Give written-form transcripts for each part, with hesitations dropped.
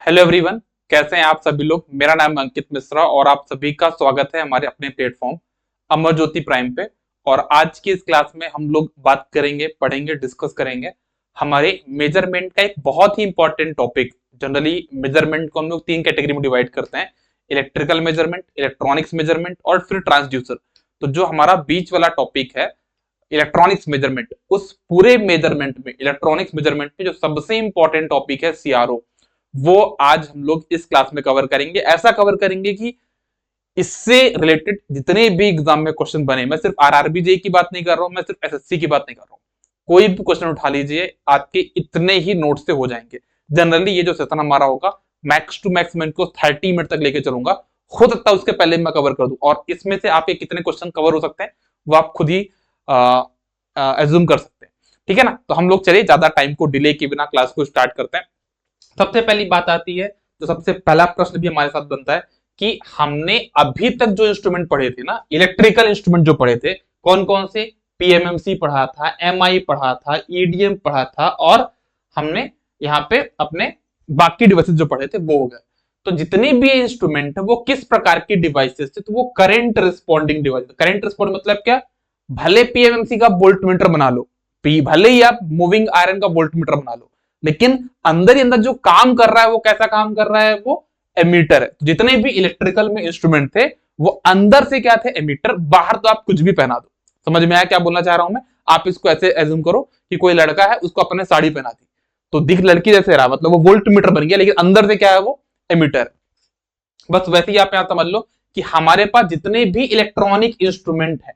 Hello everyone, कैसे हैं आप सभी लोग। मेरा नाम है अंकित मिश्रा और आप सभी का स्वागत है हमारे अपने प्लेटफॉर्म अमर ज्योति प्राइम पे। और आज की इस क्लास में हम लोग बात करेंगे, पढ़ेंगे, डिस्कस करेंगे हमारे मेजरमेंट का एक बहुत ही इंपॉर्टेंट टॉपिक। जनरली मेजरमेंट को हम लोग तीन कैटेगरी में डिवाइड करते हैं: इलेक्ट्रिकल मेजरमेंट, इलेक्ट्रॉनिक्स मेजरमेंट और फिर ट्रांसड्यूसर। तो जो हमारा बीच वाला टॉपिक है इलेक्ट्रॉनिक्स मेजरमेंट, उस पूरे मेजरमेंट में इलेक्ट्रॉनिक्स मेजरमेंट में जो सबसे इंपॉर्टेंट टॉपिक है सीआरओ, वो आज हम लोग इस क्लास में कवर करेंगे। ऐसा कवर करेंगे कि इससे रिलेटेड जितने भी एग्जाम में क्वेश्चन बने, मैं सिर्फ आरआरबी जेईई की बात नहीं कर रहा हूं, मैं सिर्फ एसएससी की बात नहीं कर रहा हूं, कोई भी क्वेश्चन उठा लीजिए, आपके इतने ही नोट से हो जाएंगे। जनरली ये जो सेशन हमारा होगा मैक्स टू मैक्स मैं इनको 30 मिनट तक लेके चलूंगा। हो सकता है उसके पहले मैं कवर कर दूं, और इसमें से आपके कितने क्वेश्चन कवर हो सकते हैं वो आप खुद ही एज्यूम कर सकते हैं। ठीक है ना। तो हम लोग चलिए ज्यादा टाइम को डिले के बिना क्लास को स्टार्ट करते हैं। सबसे पहली बात आती है, जो सबसे पहला प्रश्न भी हमारे साथ बनता है कि हमने अभी तक जो इंस्ट्रूमेंट पढ़े थे ना, इलेक्ट्रिकल इंस्ट्रूमेंट जो पढ़े थे, कौन कौन से? पीएमएमसी पढ़ा था, एमआई पढ़ा था, ईडीएम पढ़ा था, और हमने यहाँ पे अपने बाकी डिवाइसेस जो पढ़े थे वो हो गए। तो जितने भी इंस्ट्रूमेंट है वो किस प्रकार की डिवाइसेस थे? तो वो current responding device. Current respond मतलब क्या? भले पीएमएमसी का वोल्ट मीटर बना लो, भले ही आप मूविंग आयरन का वोल्ट मीटर बना लो, लेकिन अंदर ही अंदर जो काम कर रहा है वो कैसा काम कर रहा है? वो एमीटर है। जितने भी इलेक्ट्रिकल में इंस्ट्रूमेंट थे वो अंदर से क्या थे? एमीटर। बाहर तो आप कुछ भी पहना दो। समझ में आया क्या बोलना चाह रहा हूं मैं? आप इसको ऐसे एज्यूम करो कि कोई लड़का है, उसको अपने साड़ी पहना दी तो दिख लड़की जैसे रहा, मतलब वो वोल्ट मीटर बन गया, लेकिन अंदर से क्या है? वो एमीटर। बस वैसे ही आप यहां समझ लो कि हमारे पास जितने भी इलेक्ट्रॉनिक इंस्ट्रूमेंट है,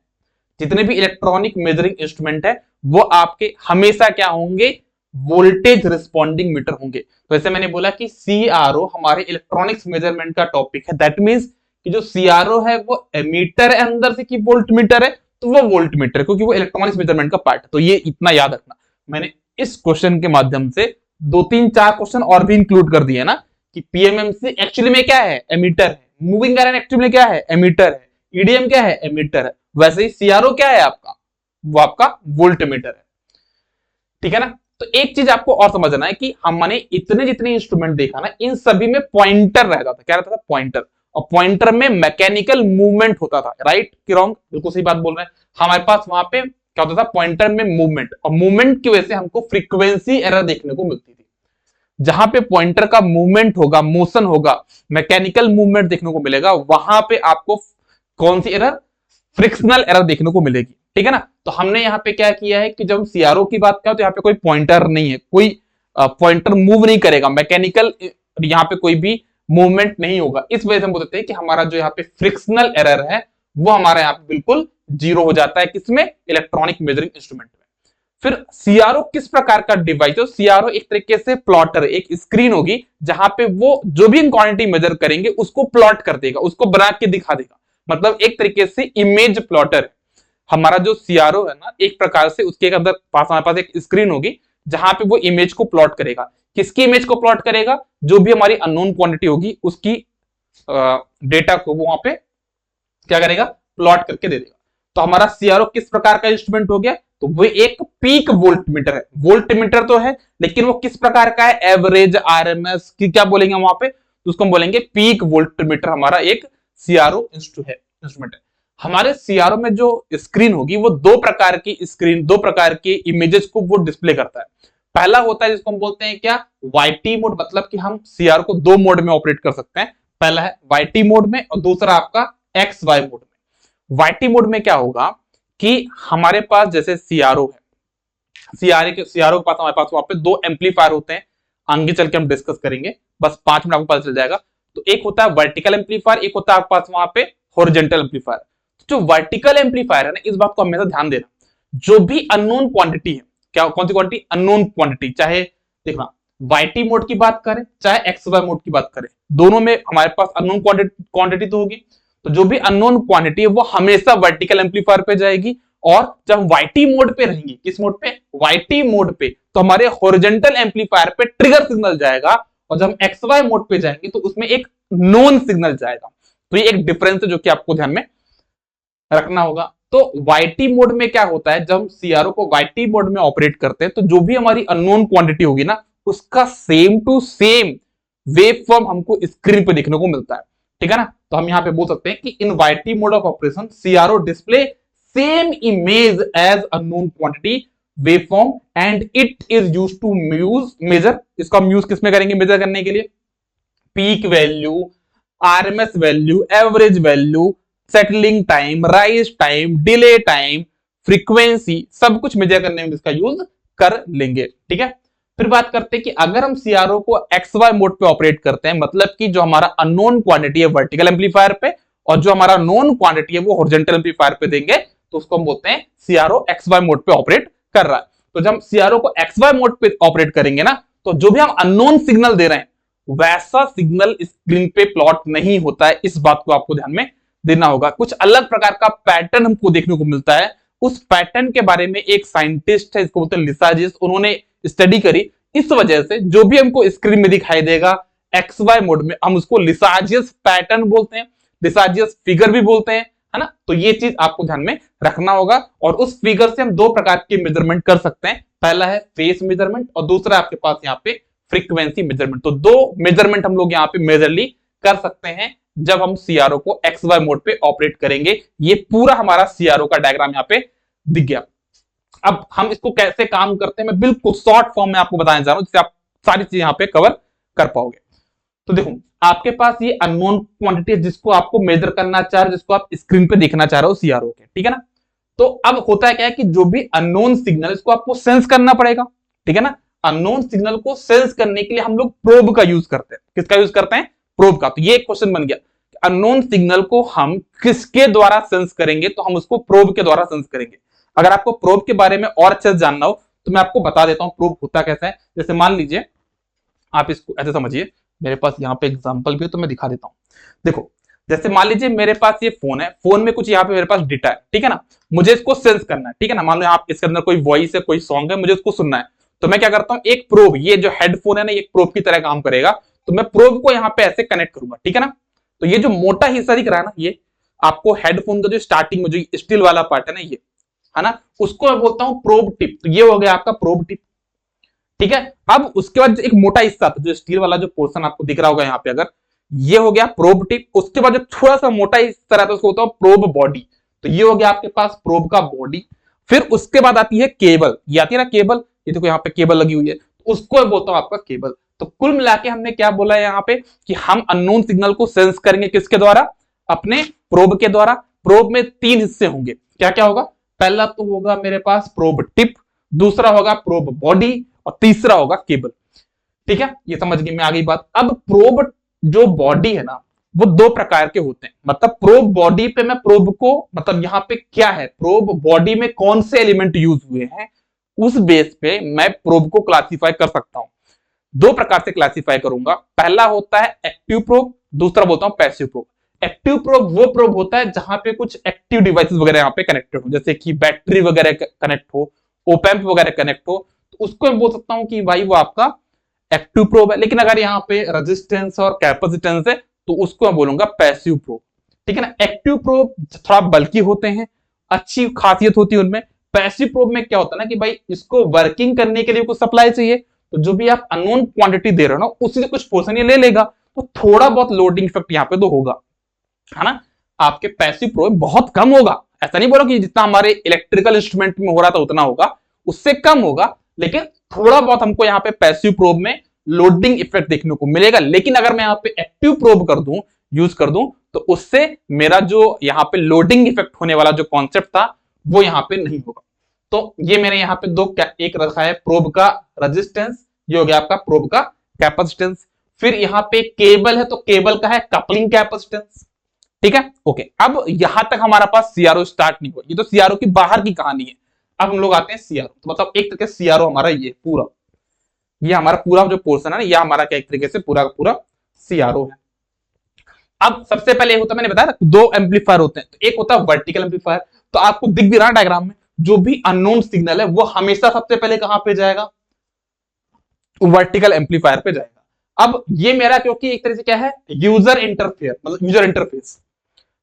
जितने भी इलेक्ट्रॉनिक मेजरिंग इंस्ट्रूमेंट है, वो आपके हमेशा क्या होंगे? वोल्टेज रिस्पॉन्डिंग मीटर होंगे। तो ऐसे मैंने बोला कि सीआरओ हमारे इलेक्ट्रॉनिक्स मेजरमेंट का टॉपिक है। दैट मींस कि जो सीआरओ है वो एमीटर है अंदर से, कि वोल्ट मीटर है, तो वो वोल्ट मीटर है क्योंकि वो इलेक्ट्रॉनिक्स मेजरमेंट का पार्ट है। तो ये इतना याद रखना। मैंने इस क्वेश्चन के माध्यम से 2-3-4 क्वेश्चन और भी इंक्लूड कर दिए ना, कि पीएमएमसी एक्चुअली में क्या है? एमीटर है। मूविंग आयरन एक्चुअली में क्या है? एमीटर है। ईडीएम क्या है? एमीटर है। वैसे ही सीआरओ क्या है आपका? वो आपका वोल्ट मीटर है। ठीक है ना। तो एक चीज आपको और समझना है कि हमने इतने जितने इंस्ट्रूमेंट देखा ना, इन सभी में पॉइंटर रहता था। क्या रहता था? पॉइंटर। और पॉइंटर में मैकेनिकल मूवमेंट होता था। राइट कि रॉन्ग? बिल्कुल सही बात बोल रहे हैं। हमारे पास वहां पे क्या होता था? पॉइंटर में मूवमेंट, और मूवमेंट की वजह से हमको फ्रीक्वेंसी एरर देखने को मिलती थी। जहां पे पॉइंटर का मूवमेंट होगा, मोशन होगा, मैकेनिकल मूवमेंट देखने को मिलेगा, वहां पे आपको कौन सी एरर? फ्रिक्शनल एरर देखने को मिलेगी। ठीक है ना। तो हमने यहाँ पे क्या किया है कि जब हम सीआरओ की बात करें तो यहाँ पे कोई पॉइंटर नहीं है, कोई पॉइंटर मूव नहीं करेगा, मैकेनिकल यहाँ पे कोई भी मूवमेंट नहीं होगा। इस वजह से हम बोलते हैं कि हमारा जो यहाँ पे फ्रिक्शनल एरर है वो हमारा यहाँ पे बिल्कुल जीरो हो जाता है। किसमें? इलेक्ट्रॉनिक मेजरिंग इंस्ट्रूमेंट में। फिर सीआरओ किस प्रकार का डिवाइस है? सीआरओ एक तरीके से प्लॉटर, एक स्क्रीन होगी जहां पे वो जो भी क्वांटिटी मेजर करेंगे उसको प्लॉट कर देगा, उसको बना के दिखा देगा। मतलब एक तरीके से इमेज प्लॉटर। हमारा जो सीआरओ है ना, एक प्रकार से उसके अंदर हमारे पास एक स्क्रीन होगी जहां पे वो इमेज को प्लॉट करेगा। किसकी इमेज को प्लॉट करेगा? जो भी हमारी अननोन क्वांटिटी होगी उसकी डेटा को वो वहां पे क्या करेगा? प्लॉट करके दे देगा। तो हमारा सीआरओ किस प्रकार का इंस्ट्रूमेंट हो गया? तो वो एक पीक वोल्ट मीटर है। वोल्ट मीटर तो है, लेकिन वो किस प्रकार का है? एवरेज, आरएमएस की क्या बोलेंगे वहां पे? तो उसको हम बोलेंगे पीक वोल्ट मीटर। हमारा एक सीआरओ इंस्ट्रूमेंट है। हमारे सीआरओ में जो स्क्रीन होगी वो दो प्रकार की स्क्रीन, दो प्रकार के इमेजेस को वो डिस्प्ले करता है। पहला होता है जिसको हम बोलते हैं क्या? YT mode. मतलब कि हम सीआरओ को दो मोड में ऑपरेट कर सकते हैं। पहला है वाईटी मोड में और दूसरा आपका एक्स वाई मोड में। वाईटी मोड में क्या होगा कि हमारे पास जैसे सीआरओ है, सीआरओ के पास हमारे पास वहां पे दो एम्पलीफायर होते हैं। आगे चल के हम डिस्कस करेंगे, बस 5 मिनट आपको पता चल जाएगा। तो एक होता है वर्टिकल एम्पलीफायर, एक होता है आपके पास वहां पे हॉरिजॉन्टल एम्पलीफायर। जो वर्टिकल एम्पलीफायर है ना, इस बात को हमेशा ध्यान देना, जो भी अननोन क्वांटिटी है, क्या कौन सी क्वांटिटी? Unknown quantity. चाहे देखना वाईटी मोड की बात करें चाहे एक्स वाई मोड की बात करें, दोनों में हमारे पास अननोन क्वांटिटी तो होगी। तो जो भी अननोन क्वांटिटी है वो हमेशा वर्टिकल एम्पलीफायर पे जाएगी। और जब हम वाईटी मोड पे रहेंगे, किस मोड पे? वाईटी मोड पे, तो हमारे हॉरिजॉन्टल एम्पलीफायर पे ट्रिगर सिग्नल जाएगा। और जब हम एक्स वाई मोड पे जाएंगे तो उसमें एक नॉन सिग्नल जाएगा। तो ये एक डिफरेंस है जो कि आपको ध्यान में रखना होगा। तो वाईटी मोड में क्या होता है? जब हम सीआरओ को वाईटी मोड में ऑपरेट करते हैं तो जो भी हमारी अननोन क्वांटिटी होगी ना, उसका same to same wave form हमको स्क्रीन पे देखने को मिलता है, ठीक है ना। तो हम यहाँ पे बोल सकते हैं कि in YT mode of operation CRO display same image as unknown quantity waveform and it is used to measure. इसको हम यूज किसमें करेंगे मेजर करने के लिए? Peak value, RMS value, average value, settling time, rise time, delay time, frequency, सब कुछ major करने में इसका यूज कर लेंगे, ठीक है। फिर बात करते हैं कि अगर हम सीआरओ को एक्स वाई मोड पे ऑपरेट करते हैं, मतलब कि जो हमारा अननोन क्वांटिटी है वर्टिकल एम्पलीफायर पे और जो हमारा नोन क्वांटिटी है वो हॉरिजॉन्टल एम्पलीफायर पे देंगे, तो उसको हम बोलते हैं सीआरओ एक्स वाई मोड पे ऑपरेट कर रहा है। तो जब हम सीआरओ को एक्स वाई मोड पे ऑपरेट करेंगे ना, तो जो भी हम अननोन सिग्नल दे रहे हैं वैसा सिग्नल स्क्रीन पे प्लॉट नहीं होता है। इस बात को आपको ध्यान में देना होगा। कुछ अलग प्रकार का पैटर्न हमको देखने को मिलता है। उस पैटर्न के बारे में एक साइंटिस्ट है, इसको बोलते हैं लिसाजियस, उन्होंने स्टडी करी। इस वजह से जो भी हमको स्क्रीन में दिखाई देगा एक्स वाई मोड में, हम उसको लिसाजियस पैटर्न बोलते हैं, लिसाजियस फिगर भी बोलते हैं, है ना। तो ये चीज आपको ध्यान में रखना होगा। और उस फिगर से हम दो प्रकार के मेजरमेंट कर सकते हैं। पहला है फेस मेजरमेंट और दूसरा आपके पास यहाँ पे फ्रीक्वेंसी मेजरमेंट। तो दो मेजरमेंट हम लोग यहाँ पे मेजरली कर सकते हैं जब हम सीआरओ को एक्स वाई मोड पे ऑपरेट करेंगे। ये पूरा हमारा सीआरओ का डायग्राम यहाँ पे दिख गया। अब हम इसको कैसे काम करते हैं मैं बिल्कुल शॉर्ट फॉर्म में आपको बताने जा रहा हूं, जिससे आप सारी चीजें यहाँ पे कवर कर पाओगे। तो देखो आपके पास ये अननोन क्वांटिटी है जिसको आपको मेजर करना चाह रहे हो, जिसको आप स्क्रीन पे देखना चाह रहे हो सीआरओ के, ठीक है ना। तो अब होता है क्या है कि जो भी अननोन सिग्नल इसको आपको सेंस करना पड़ेगा, ठीक है ना। अननोन सिग्नल को सेंस करने के लिए हम लोग प्रोब का यूज करते हैं। किसका यूज करते हैं? प्रोब का। तो ये एक क्वेश्चन बन गया, अननोन सिग्नल को हम किसके द्वारा सेंस करेंगे? तो हम उसको प्रोब के द्वारा सेंस करेंगे। अगर आपको प्रोब के बारे में और अच्छे से जानना हो तो मैं आपको बता देता हूं प्रोब होता कैसा है। जैसे मान लीजिए आप इसको ऐसे समझिए, मेरे पास यहाँ पे एग्जांपल भी है तो मैं दिखा देता हूं। देखो जैसे मान लीजिए मेरे पास ये फोन है, फोन में कुछ यहाँ पे मेरे पास डेटा है, ठीक है ना। मुझे इसको सेंस करना है, ठीक है ना। मान लो आप इसके अंदर कोई वॉइस है, कोई सॉन्ग है, मुझे इसको सुनना है। तो मैं क्या करता हूँ, एक प्रोब, ये जो हेडफोन है ना, एक प्रोब की तरह काम करेगा। तो मैं प्रोब को यहाँ पे ऐसे कनेक्ट करूंगा, ठीक है ना। तो ये जो मोटा हिस्सा दिख रहा है ना, ये आपको हेडफोन का जो स्टार्टिंग में जो स्टील वाला पार्ट है ना, ये है ना, उसको मैं बोलता हूं प्रोब टिप। तो ये हो गया आपका प्रोब टिप, ठीक है। अब उसके बाद एक मोटा हिस्सा था, जो स्टील वाला जो पोर्शन आपको दिख रहा होगा यहाँ पे, अगर ये हो गया प्रोब टिप। उसके बाद जो थोड़ा सा मोटा हिस्सा रहता है उसको बोलता हूं प्रोब बॉडी। तो ये हो गया आपके पास प्रोब का बॉडी। फिर उसके बाद आती है केबल, ये आती है ना केबल, ये देखो यहाँ पे केबल लगी हुई है, तो उसको मैं बोलता हूं आपका केबल। तो कुल मिला के हमने क्या बोला है यहाँ पे कि हम अननोन सिग्नल को सेंस करेंगे किसके द्वारा? अपने प्रोब के द्वारा। प्रोब में तीन हिस्से होंगे, क्या क्या होगा? पहला तो होगा मेरे पास प्रोब टिप, दूसरा होगा प्रोब बॉडी और तीसरा होगा केबल, ठीक है। ये समझ गए में आ गई बात। अब प्रोब जो बॉडी है ना, वो दो प्रकार के होते हैं। मतलब प्रोब बॉडी पे मैं प्रोब को, मतलब यहाँ पे क्या है, प्रोब बॉडी में कौन से एलिमेंट यूज हुए हैं, उस बेस पे मैं प्रोब को क्लासिफाई कर सकता हूं। दो प्रकार से क्लासिफाई करूंगा। पहला होता है एक्टिव प्रोब, दूसरा बोलता हूं पैसिव प्रोब। एक्टिव प्रोब वो प्रोब होता है जहां पे कुछ एक्टिव डिवाइसेस वगैरह यहाँ पे कनेक्टेड हो, जैसे कि बैटरी वगैरह कनेक्ट हो, ओपैम्प वगैरह कनेक्ट हो, तो उसको मैं बोल सकता हूं कि भाई वो आपका एक्टिव प्रोब है। लेकिन अगर यहाँ पे रेजिस्टेंस और कैपेसिटेंस है तो उसको मैं बोलूंगा पैसिव प्रोब, ठीक है ना। एक्टिव प्रोब थोड़ा बल्कि होते हैं, अच्छी खासियत होती है उनमें। पैसिव प्रोब में क्या होता है ना कि भाई इसको वर्किंग करने के लिए कुछ सप्लाई चाहिए, तो जो भी आप अननोन क्वांटिटी दे रहे हो ना, उसी से कुछ पोर्शन ये ले लेगा, तो थोड़ा बहुत लोडिंग इफेक्ट यहाँ पे तो होगा, है ना। आपके पैसिव प्रोब बहुत कम होगा, ऐसा नहीं बोलो कि जितना हमारे इलेक्ट्रिकल इंस्ट्रूमेंट में हो रहा था उतना होगा, उससे कम होगा, लेकिन थोड़ा बहुत हमको यहाँ पे पैसिव प्रोब में लोडिंग इफेक्ट देखने को मिलेगा। लेकिन अगर मैं यहाँ पे एक्टिव प्रोब कर दूं, यूज कर दूं, तो उससे मेरा जो यहाँ पे लोडिंग इफेक्ट होने वाला जो कॉन्सेप्ट था वो यहाँ पे नहीं होगा। तो ये मैंने यहाँ पे दो, एक रखा है प्रोब का रेजिस्टेंस, ये हो गया आपका प्रोब का कैपेसिटेंस। फिर यहाँ पे केबल है, तो केबल का है कपलिंग कैपेसिटेंस, ठीक है। ओके, अब यहां तक हमारा पास सीआरओ स्टार्ट नहीं हुआ, ये तो सीआरओ की बाहर की कहानी है। अब हम लोग आते हैं सीआरओ। तो मतलब एक तरीके से सीआरओ हमारा ये पूरा, ये हमारा पूरा जो पोर्शन है ना, ये हमारा क्या एक तरीके से पूरा पूरा सीआरओ है। अब सबसे पहले होता है, मैंने बताया दो एम्पलीफायर होते हैं, तो एक होता है वर्टिकल एम्पलीफायर। तो आपको दिख भी रहा है डायग्राम में, जो भी अननोन सिग्नल है वो हमेशा सबसे पहले कहां पे जाएगा? वर्टिकल एम्पलीफायर पे जाएगा। अब ये मेरा क्योंकि एक तरह से क्या है, यूजर इंटरफेयर, मतलब यूजर इंटरफेस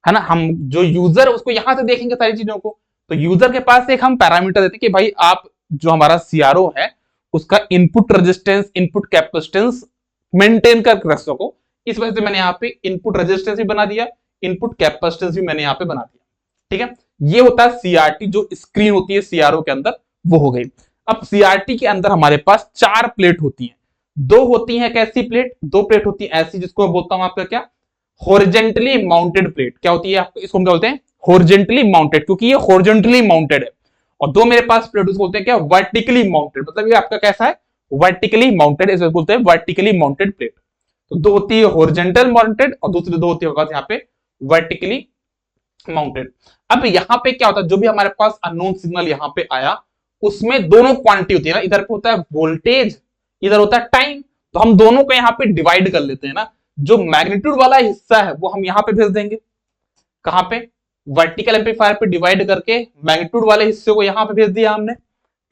है ना। हम जो यूजर उसको यहां से देखेंगे सारी चीजों को, तो यूजर के पास एक हम पैरामीटर देते हैं कि भाई आप जो हमारा सीआरओ है उसका input resistance, input capacitance maintain कर रख सको। इस वजह से मैंने यहाँ पे इनपुट रेजिस्टेंस भी बना दिया, इनपुट कैपेसिटेंस भी मैंने यहाँ पे बना दिया। ठीक है, ये होता है सीआरटी, जो स्क्रीन होती है सीआरओ के अंदर, वो हो गई। अब सीआरटी के अंदर हमारे पास 4 प्लेट होती हैं। 2 होती हैं कैसी प्लेट, 2 प्लेट होती है ऐसी, जिसको मैं बोलता हूं आपका क्या, हॉरिजेंटली माउंटेड प्लेट। क्या होती है, इसको हम क्या बोलते हैं, हॉरिजेंटली माउंटेड, क्योंकि ये हॉरिजेंटली माउंटेड है। और 2 मेरे पास प्लेट उसको बोलते हैं क्या, वर्टिकली माउंटेड, मतलब ये आपका कैसा है, वर्टिकली माउंटेड, इसे बोलते हैं वर्टिकली माउंटेड प्लेट। तो 2 होती है हॉरिजेंटल माउंटेड और दूसरी 2 होती है यहाँ पे वर्टिकली माउंटेड। अब यहाँ पे क्या होता है, जो भी हमारे पास अननोन सिग्नल यहाँ पे आया, उसमें दोनों क्वांटिटी होती है ना, इधर पे होता है वोल्टेज, इधर होता है टाइम। तो हम दोनों को यहाँ पे डिवाइड कर लेते हैं ना, जो मैग्नीट्यूड वाला हिस्सा है वो हम यहाँ पे भेज देंगे, कहां पे, वर्टिकल एम्पलीफायर पे डिवाइड करके मैग्नीट्यूड वाले हिस्से को यहाँ पे भेज दिया हमने।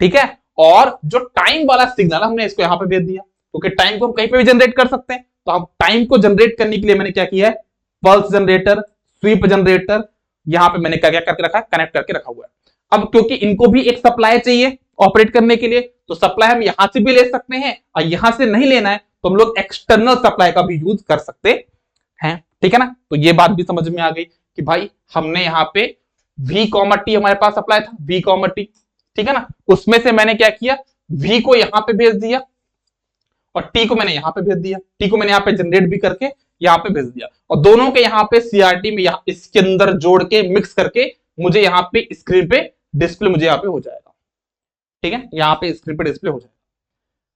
ठीक है, और जो टाइम वाला सिग्नल हमने इसको यहाँ पे भेज दिया, क्योंकि टाइम को हम कहीं पे भी जनरेट कर सकते हैं। तो अब टाइम को जनरेट करने के लिए मैंने क्या किया है, पल्स जनरेटर, स्वीप जनरेटर, यहाँ पे मैंने क्या क्या करके रखा है, कनेक्ट करके रखा हुआ है। अब क्योंकि इनको भी एक सप्लाई चाहिए ऑपरेट करने के लिए, तो सप्लाई हम यहां से भी ले सकते हैं, और यहां से नहीं लेना है तो हम लोग एक्सटर्नल सप्लाई का भी यूज कर सकते हैं। ठीक है ना, तो ये बात भी समझ में आ गई कि भाई हमने यहाँ पे V, T हमारे पास सप्लाई था, V, T, ठीक है ना, उसमें से मैंने क्या किया, V को यहाँ पे भेज दिया और T को मैंने यहाँ पे भेज दिया, T को मैंने यहाँ पे जनरेट भी करके यहाँ पे भेज दिया, और दोनों के यहाँ पे सीआरटी में यहाँ इसके अंदर जोड़ के मिक्स करके मुझे यहाँ पे स्क्रीन पे डिस्प्ले मुझे यहाँ पे हो जाएगा। ठीक है, यहाँ पे स्क्रीन पे डिस्प्ले हो जाएगा।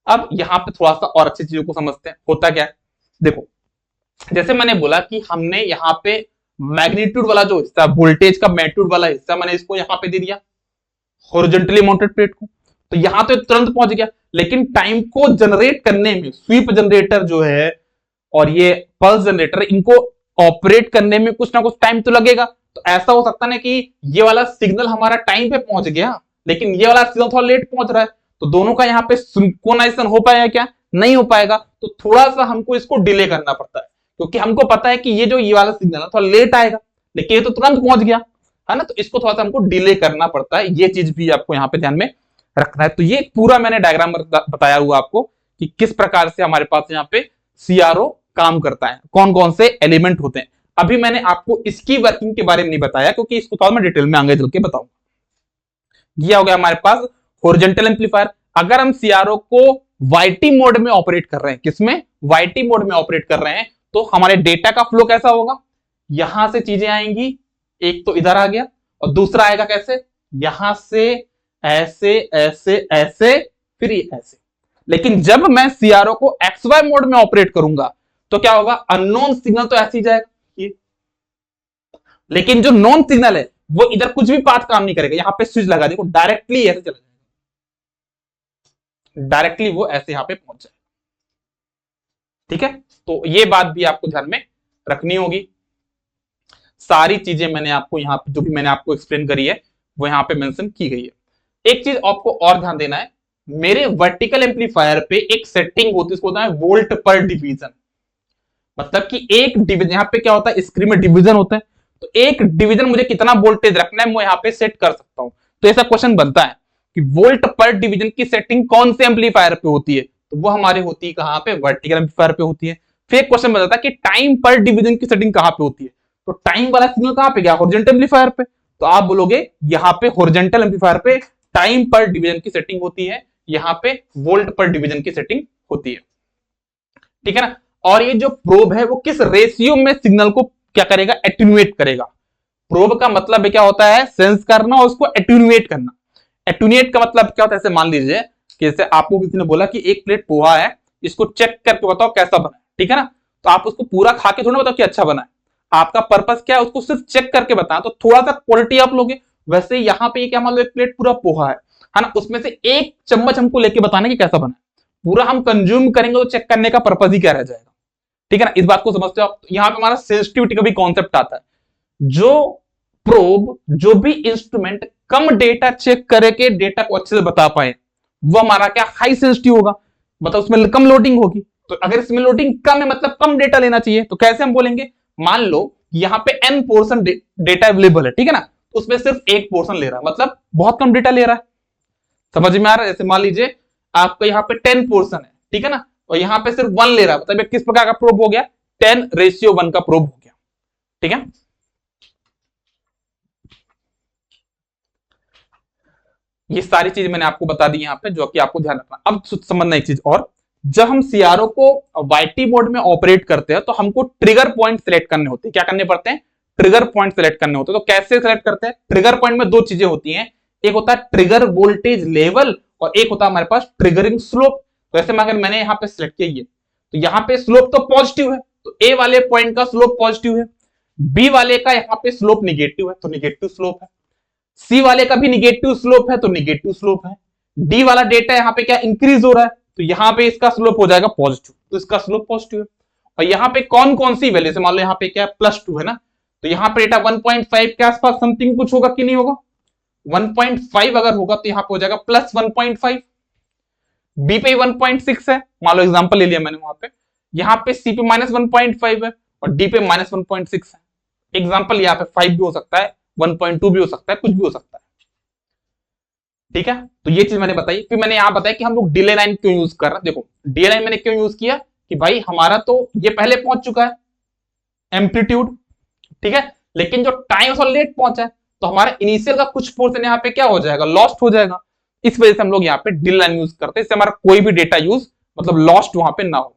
अब यहाँ पे थोड़ा सा और अच्छी चीजों को समझते हैं, होता क्या है, देखो जैसे मैंने बोला कि हमने यहाँ पे मैग्नीट्यूड वाला जो हिस्सा, वोल्टेज का मैग्नीट्यूड वाला हिस्सा, मैंने इसको यहाँ पे दे दिया हॉरिजॉन्टली माउंटेड प्लेट को, तो यहां तो तुरंत पहुंच गया। लेकिन टाइम को जनरेट करने में स्वीप जनरेटर जो है और ये पल्स जनरेटर, इनको ऑपरेट करने में कुछ ना कुछ टाइम तो लगेगा। तो ऐसा हो सकता है कि ये वाला सिग्नल हमारा टाइम पे पहुंच गया, लेकिन ये वाला सिग्नल थोड़ा लेट पहुंच रहा है, तो दोनों का यहाँ पे सिंक्रोनाइजेशन हो पाएगा क्या, नहीं हो पाएगा। तो थोड़ा सा हमको इसको डिले करना पड़ता है, क्योंकि हमको पता है कि ये जो ये वाला सिग्नल है थोड़ा लेट आएगा, लेकिन ये तो तुरंत पहुंच गया है ना, तो इसको थोड़ा सा हमको डिले करना पड़ता है। ये चीज भी आपको यहाँ पे ध्यान में रखना है। तो ये पूरा मैंने डायग्राम बताया हुआ आपको कि किस प्रकार से हमारे पास यहाँ पे सीआरओ काम करता है, कौन कौन से एलिमेंट होते हैं। अभी मैंने आपको इसकी वर्किंग के बारे में नहीं बताया, क्योंकि इसको थोड़ा मैं डिटेल में आगे चल के बताऊंगा। ये हो गया हमारे पास हॉरिजॉन्टल एम्पलीफायर। अगर हम सीआरओ को वाईटी मोड में ऑपरेट कर रहे हैं, किसमें, वाईटी मोड में ऑपरेट कर रहे हैं, तो हमारे डेटा का फ्लो कैसा होगा, यहां से चीजें आएंगी, एक तो इधर आ गया और दूसरा आएगा कैसे, यहां से ऐसे ऐसे ऐसे फिर ऐसे। लेकिन जब मैं सीआरओ को XY मोड में ऑपरेट करूंगा तो क्या होगा, अननोन सिग्नल तो ऐसे ही जाएगा ये, लेकिन जो नॉन सिग्नल है वो इधर कुछ भी पाथ काम नहीं करेगा। यहां पे स्विच लगा देखो, डायरेक्टली ऐसे चला जाएगा, डायरेक्टली वो ऐसे यहां पे पहुंच जाएगा। ठीक है, तो ये बात भी आपको ध्यान में रखनी होगी। सारी चीजें मैंने आपको यहाँ पे जो भी मैंने आपको एक्सप्लेन करी है वो यहाँ पे मेंशन की गई है। एक चीज आपको और ध्यान देना है, मेरे वर्टिकल एम्पलीफायर पे एक सेटिंग होती है, इसको होता है वोल्ट पर डिवीजन। मतलब कि एक डिवीजन, यहाँ पे क्या होता है, स्क्रीन में डिवीजन होता है, तो एक डिवीजन मुझे कितना वोल्टेज रखना है मैं यहाँ पे सेट कर सकता हूं। तो ऐसा क्वेश्चन बनता है कि वोल्ट पर डिवीजन की सेटिंग कौन से एम्पलीफायर पे होती है, तो वो हमारे होती है कहां पे, वर्टिकल एम्पलीफायर पे होती है। फिर एक क्वेश्चन बताता है कि टाइम पर डिवीजन की सेटिंग कहां पे होती है, तो टाइम वाला सिग्नल कहां पे गया, हॉरिजॉन्टल एम्पलीफायर पे, तो आप बोलोगे यहाँ पे हॉरिजॉन्टल एम्पलीफायर पे टाइम पर डिवीजन की सेटिंग होती है, यहाँ पे वोल्ट पर डिवीजन की सेटिंग होती है। ठीक है ना, और ये जो प्रोब है वो किस रेशियो में सिग्नल को क्या करेगा, एटेन्यूएट करेगा। प्रोब का मतलब क्या होता है, सेंस करना और उसको एटेन्यूएट करना। एटेन्यूएट का मतलब क्या होता है, ऐसे मान लीजिए कि जैसे आपको किसी ने बोला कि एक प्लेट पोहा है, इसको चेक करके बताओ कैसा बना है, ठीक है ना, तो आप उसको पूरा खा के थोड़ा बताओ कि अच्छा बना है, आपका पर्पस क्या है, उसको सिर्फ चेक करके बताना, तो थोड़ा सा क्वालिटी आप लोगे। वैसे यहाँ पे क्या मान लो, एक प्लेट पूरा पोहा है ना, उसमें से एक चम्मच हमको लेके बताना कि कैसा बना है, पूरा हम कंज्यूम करेंगे तो चेक करने का पर्पस ही क्या रह जाएगा। ठीक है ना, इस बात को समझते हो आप। यहाँ पे हमारा सेंसिटिविटी का भी कॉन्सेप्ट आता है, जो प्रोब, जो भी इंस्ट्रूमेंट कम डेटा चेक करे के डेटा को अच्छे से बता पाए, वो हमारा क्या, हाई सेंसिटिव होगा, मतलब उसमें कम लोडिंग होगी। तो अगर इसमें लोडिंग कम है मतलब कम डेटा लेना चाहिए, तो कैसे हम बोलेंगे, मान लो यहाँ पे n पोर्शन डेटा अवेलेबल है, ठीक है ना, तो उसमें सिर्फ एक पोर्शन ले रहा है, मतलब बहुत कम डेटा ले रहा है। समझ में आ रहा है, जैसे मान लीजिए आपका यहाँ पे 10 पोर्शन है, ठीक है ना, और यहां पे सिर्फ 1 ले रहा है, मतलब ये किस प्रकार का प्रोब हो गया, 10:1 का प्रोब हो गया। ठीक है, ये सारी चीज मैंने आपको बता दी यहां पे, जो कि आपको ध्यान रखना। अब समझना एक चीज और, जब हम सीआरओ को वाईटी मोड में ऑपरेट करते हैं तो हमको ट्रिगर पॉइंट सिलेक्ट करने होते हैं। क्या करने पड़ते हैं, ट्रिगर पॉइंट सिलेक्ट करने होते हैं। तो कैसे सिलेक्ट करते हैं, ट्रिगर पॉइंट में दो चीजें होती हैं, एक होता है ट्रिगर वोल्टेज लेवल और एक होता है हमारे पास ट्रिगरिंग स्लोप। तो ऐसे में अगर मैंने यहाँ पे सिलेक्ट किया ये, तो यहाँ पे स्लोप तो पॉजिटिव है, तो ए वाले पॉइंट का स्लोप पॉजिटिव है, बी वाले का यहाँ पे स्लोप निगेटिव है तो निगेटिव स्लोप है, सी वाले का भी निगेटिव स्लोप है तो निगेटिव स्लोप है, डी वाला डेटा यहाँ पे क्या इंक्रीज हो रहा है तो यहाँ पे इसका स्लोप हो जाएगा पॉजिटिव, तो इसका स्लोप पॉजिटिव है। और यहाँ पे कौन कौन सी वैल्यू, मान लो यहाँ पे क्या +2 है ना, तो यहाँ पे डेटा 1.5 के आसपास समथिंग कुछ होगा कि नहीं होगा, 1.5 अगर होगा तो यहाँ पे हो जाएगा +1.5, बी पे 1.6 है, मान लो एग्जांपल ले लिया मैंने वहां पे, यहाँ पे सी पे -1.5 है और डी पे -1.6 है। एग्जांपल यहाँ पे 5 भी हो सकता है, 1.2 भी हो सकता है, कुछ भी हो सकता है। ठीक है, तो ये चीज मैंने बताई। फिर मैंने यहां बताया कि हम लोग डिले लाइन क्यों यूज कर रहे हैं। देखो डिले लाइन मैंने क्यों यूज किया कि भाई हमारा तो ये पहले पहुंच चुका है एम्पलीट्यूड, ठीक है, लेकिन जो टाइम थोड़ा लेट पहुंचा है तो हमारा इनिशियल का कुछ पोर्शन यहाँ पे क्या हो जाएगा, लॉस्ट हो जाएगा। इस वजह से हम लोग यहाँ पे डिले लाइन यूज करते हैं, इससे हमारा कोई भी डेटा यूज मतलब लॉस्ट वहां पे ना हो।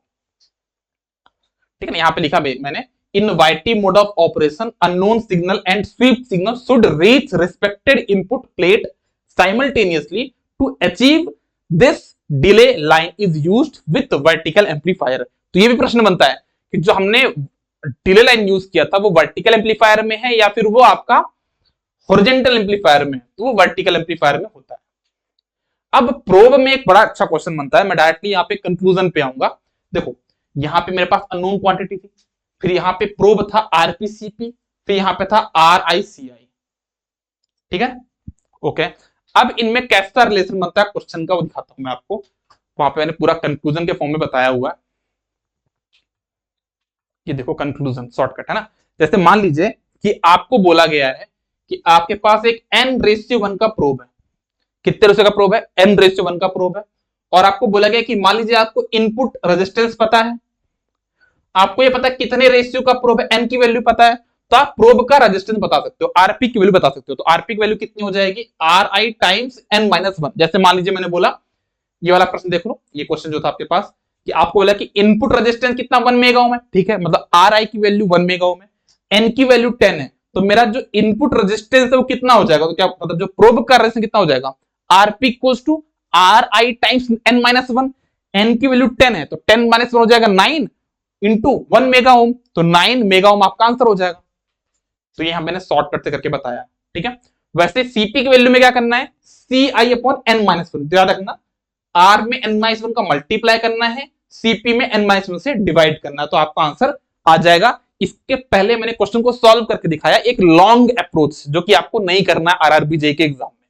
ठीक है ना, यहाँ पे लिखा मैंने, in YT mode of operation unknown signal and sweep signal should reach respected input plate simultaneously to achieve this delay line is used with vertical amplifier। तो ये भी प्रश्न बनता है कि जो हमने डिले लाइन यूज किया था वो वर्टिकल एम्पलीफायर में है या फिर वो आपका हॉरिजॉन्टल एम्पलीफायर में है, तो वो वर्टिकल एम्पलीफायर में होता है। अब प्रोब में एक बड़ा अच्छा क्वेश्चन बनता है, मैं डायरेक्टली यहाँ पे कंक्लूजन पे आऊंगा। देखो यहाँ पे मेरे पास अननोन क्वांटिटी थी, फिर यहाँ पे प्रोब था आरपीसीपी, फिर यहाँ पे था आरआईसीआई। ठीक है, ओके। अब इनमें कैसा रिलेशन बनता है क्वेश्चन का वो दिखाता हूं मैं आपको, वहां पे मैंने पूरा कंक्लूजन के फॉर्म में बताया हुआ है। ये देखो कंक्लूजन शॉर्टकट है ना, जैसे मान लीजिए कि आपको बोला गया है कि आपके पास एक n/1 का प्रोब है। कितने रेशियो का प्रोब है, n/1 का प्रोब है, और आपको बोला गया कि मान लीजिए आपको इनपुट रेजिस्टेंस पता है, आपको ये पता है कितने रेशियो का प्रोब है, n की वैल्यू पता है, तो आप प्रोब का रेजिस्टेंस बता सकते हो, आरपी की वैल्यू बता सकते हो। तो आरपी की वैल्यू कितनी हो जाएगी, RI टाइम्स n-1। जैसे मान लीजिए मैंने बोला, ये वाला प्रश्न देख लो, ये क्वेश्चन जो था आपके पास कि आपको बोला कि इनपुट रेजिस्टेंस कितना 1 मेगा ओम है, ठीक है, मतलब RI की वैल्यू 1 मेगा ओम है, n की वैल्यू 10 है, तो मेरा जो इनपुट रेजिस्टेंस है वो कितना हो जाएगा, तो क्या मतलब जो प्रोब का रेजिस्टेंस कितना हो जाएगा, RP equals to RI times n-1, n की वैल्यू 10 है तो 10-1 हो जाएगा 9 इंटू 1 मेगा ओम, तो 9 मेगा ओम आपका आंसर हो जाएगा। तो ये मैंने शॉर्टकट से करके बताया, ठीक है। वैसे सीपी की वैल्यू में क्या करना है, CI/n-1, याद रखना, आर में n-1 का मल्टीप्लाई करना है, सीपी में n-1 से डिवाइड करना है, तो आपका आंसर आ जाएगा। इसके पहले मैंने क्वेश्चन को सॉल्व करके दिखाया, एक लॉन्ग अप्रोच जो कि आपको नहीं करना है आरआरबी जेईई के एग्जाम में।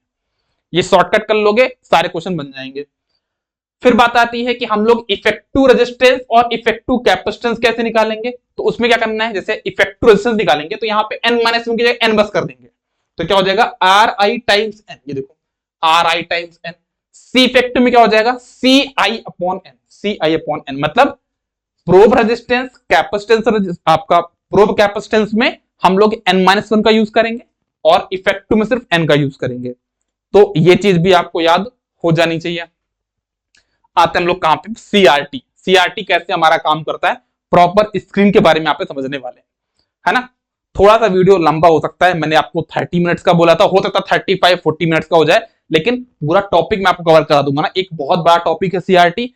ये शॉर्टकट कर लोगे सारे क्वेश्चन बन जाएंगे। फिर बात आती है कि हम लोग इफेक्टिव रेजिस्टेंस और इफेक्टिव कैपेसिटेंस कैसे निकालेंगे, तो उसमें क्या करना है, जैसे इफेक्टिव रेजिस्टेंस निकालेंगे तो यहाँ पे n-1 की जगह n बस कर देंगे, तो क्या हो जाएगा RI टाइम्स n, ये देखो RI टाइम्स n। सी इफेक्टिव में क्या हो जाएगा, CI/n, मतलब प्रोब रेजिस्टेंस कैपेसिटेंस, आपका प्रोब कैपेसिटेंस में हम लोग n-1 का यूज करेंगे और इफेक्टिव में सिर्फ n का यूज करेंगे। तो ये चीज भी आपको याद हो जानी चाहिए। आते हम लोग कहां पे, सीआरटी। सीआरटी कैसे हमारा काम करता है, प्रॉपर स्क्रीन के बारे में आप समझने वाले है ना। थोड़ा सा वीडियो लंबा हो सकता है, मैंने आपको 30 मिनट्स का बोला था, हो सकता है 35-40 मिनट्स का हो जाए, लेकिन पूरा टॉपिक मैं आपको कवर करा दूंगा ना। एक बहुत बड़ा टॉपिक है सीआरटी,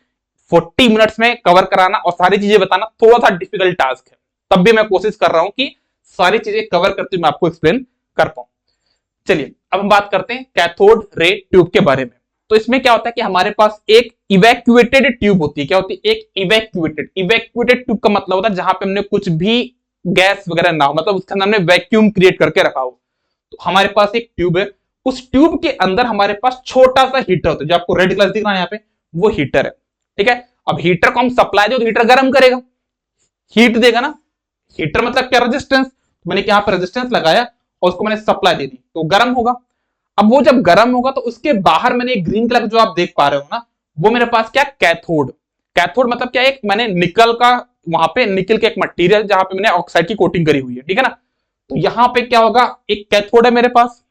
40 मिनट्स में कवर कराना और सारी चीजें बताना थोड़ा सा डिफिकल्ट टास्क है, तब भी मैं कोशिश कर रहा हूं कि सारी चीजें कवर करते हुए मैं आपको एक्सप्लेन कर पाऊं। चलिए अब हम बात करते हैं कैथोड रे ट्यूब के बारे में। तो इसमें क्या होता है कि हमारे पास एक इवैक्यूएटेड ट्यूब होती है। क्या होती है, एक इवैक्यूएटेड ट्यूब का मतलब होता है जहां पे हमने कुछ भी गैस वगैरह ना हो, मतलब उसके अंदर हमने वैक्यूम क्रिएट करके रखा हो। तो हमारे पास एक ट्यूब है, उस ट्यूब के अंदर हमारे पास छोटा सा हीटर होता है, जो आपको रेड कलर दिख रहा है यहाँ पे, वो हीटर है, ठीक है। अब हीटर को हम सप्लाई दो तो हीटर गर्म करेगा, हीट देगा ना। हीटर मतलब क्या, रेजिस्टेंस, मैंने यहाँ पे रेजिस्टेंस लगाया और उसको मैंने सप्लाई दे दी तो गर्म होगा। अब वो जब गर्म होगा तो उसके बाहर मैंने ग्रीन कलर जो आप देख पा रहे हो ना, वो मेरे पास क्या, कैथोड। कैथोड मतलब क्या है, एक मैंने निकल का वहां पे निकल के एक मटेरियल जहां पे मैंने ऑक्साइड की कोटिंग करी हुई है, ठीक है ना। तो यहां पे क्या होगा, एक कैथोड है मेरे पास।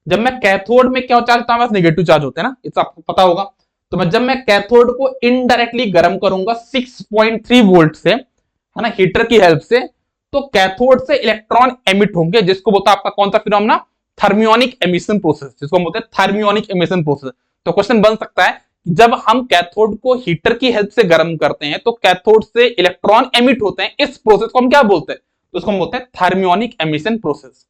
जब मैं कैथोड में क्या चार्ज होता है, नेगेटिव चार्ज होते हैं ना, ये तो आपको पता होगा। तो मैं जब मैं कैथोड को इनडायरेक्टली गर्म करूंगा 6.3 वोल्ट से, है ना, हीटर की हेल्प से, तो कैथोड से इलेक्ट्रॉन एमिट होंगे, जिसको बोलता है आपका कौन सा फिनोमेना, थर्मियोनिक एमिशन प्रोसेस, जिसको हम बोलते हैं थर्मियोनिक एमिशन प्रोसेस। तो क्वेश्चन बन सकता है जब हम कैथोड को हीटर की हेल्प से गर्म करते हैं तो कैथोड से इलेक्ट्रॉन एमिट होते हैं, इस प्रोसेस को हम क्या बोलते हैं, तो उसको हम बोलते हैं थर्मियोनिक एमिशन प्रोसेस,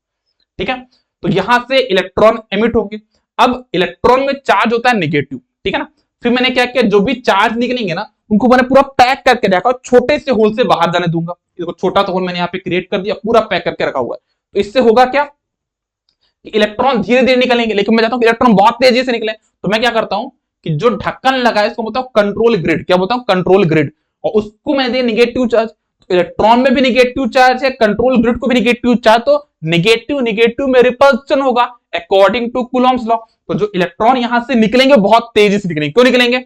ठीक है। तो यहां से इलेक्ट्रॉन एमिट होंगे। अब इलेक्ट्रॉन में चार्ज होता है नेगेटिव, ठीक है ना। फिर मैंने क्या किया, जो भी चार्ज निकलेंगे ना उनको मैंने पूरा पैक करके रखा, छोटे से होल से बाहर जाने दूंगा। देखो छोटा सा होल मैंने यहाँ पे क्रिएट कर दिया, पूरा पैक करके रखा हुआ है। तो इससे होगा क्या कि इलेक्ट्रॉन धीरे धीरे निकलेंगे, लेकिन मैं चाहता हूं इलेक्ट्रॉन बहुत तेजी से निकले। तो मैं क्या करता हूं कि जो ढक्कन लगा है इसको बोलता हूं कंट्रोल ग्रिड, क्या बोलता हूं, कंट्रोल ग्रिड, और उसको मैं दे निगेटिव चार्ज। तो इलेक्ट्रॉन में भी निगेटिव चार्ज है, कंट्रोल ग्रिड को भी निगेटिव चार्ज, तो निगेटिव निगेटिव में रिपल्शन होगा अकॉर्डिंग टू कूलॉम्स लॉ। तो जो इलेक्ट्रॉन यहां से निकलेंगे बहुत तेजी से निकलेंगे। क्यों निकलेंगे,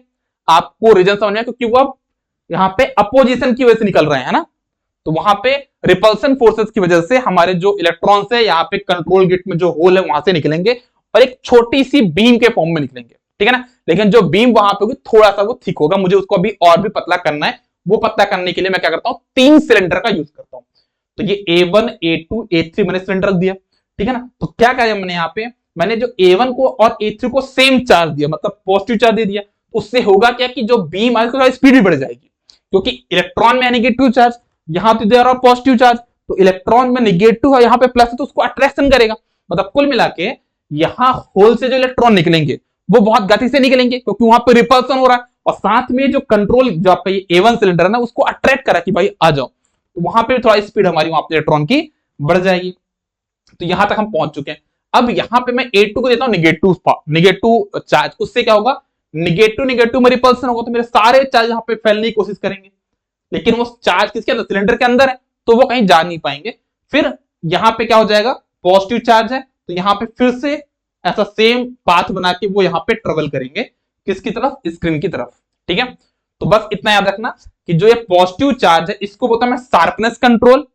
आपको रीजन समझ में, क्योंकि वो अब यहां पे अपोजिशन की वजह से निकल रहे हैं ना। तो वहां पे रिपल्सन फोर्सेस की वजह से हमारे जो इलेक्ट्रॉन्स है यहाँ पे कंट्रोल गेट में जो होल है वहां से निकलेंगे और एक छोटी सी बीम के फॉर्म में निकलेंगे, ठीक है ना। लेकिन जो बीम वहां पे होगी थोड़ा सा वो थिक होगा, मुझे उसको अभी और भी पतला करना है। वो पतला करने के लिए मैं क्या करता हूँ, 3 सिलेंडर का यूज करता हूँ। तो ये A1 A2 A3 मैंने सिलेंडर रख दिया, ठीक है ना। तो क्या किया मैंने यहाँ पे, मैंने जो A1 को और A3 को सेम चार्ज दिया, मतलब पॉजिटिव चार्ज दे दिया। उससे होगा क्या कि जो बीम है स्पीड भी बढ़ जाएगी, क्योंकि इलेक्ट्रॉन में नेगेटिव चार्ज, यहां तो दे रहा पॉजिटिव चार्ज, तो इलेक्ट्रॉन में नेगेटिव है, यहां पे प्लस है, तो उसको अट्रैक्शन करेगा। मतलब कुल मिला के यहां होल से जो इलेक्ट्रॉन निकलेंगे वो बहुत गति से निकलेंगे, क्योंकि वहां पे रिपल्सन हो रहा है, और साथ में जो कंट्रोल जो आपका A1 सिलेंडर है ना उसको अट्रैक्ट करा कि भाई आ जाओ, तो वहां पे थोड़ा स्पीड हमारी वहां पे इलेक्ट्रॉन की बढ़ जाएगी। तो यहां तक हम पहुंच चुके हैं। अब यहां पे मैं A2 को देता हूं निगेटिव चार्ज, उससे क्या होगा, निगेटिव निगेटिव में रिपल्सन होगा, तो मेरे सारे चार्ज यहां पे फैलने की कोशिश करेंगे, लेकिन वो चार्ज किसके अंदर, सिलेंडर के अंदर है, तो वो कहीं जा नहीं पाएंगे। फिर यहां पे क्या हो जाएगा, पॉजिटिव चार्ज है, तो यहां पे फिर से ऐसा सेम पाथ बना के वो यहां पे ट्रेवल करेंगे, किसकी तरफ, स्क्रीन की तरफ, ठीक है। तो बस इतना याद रखना कि जो ये पॉजिटिव चार्ज है इसको बोलता हूं मैं शार्पनेस कंट्रोल,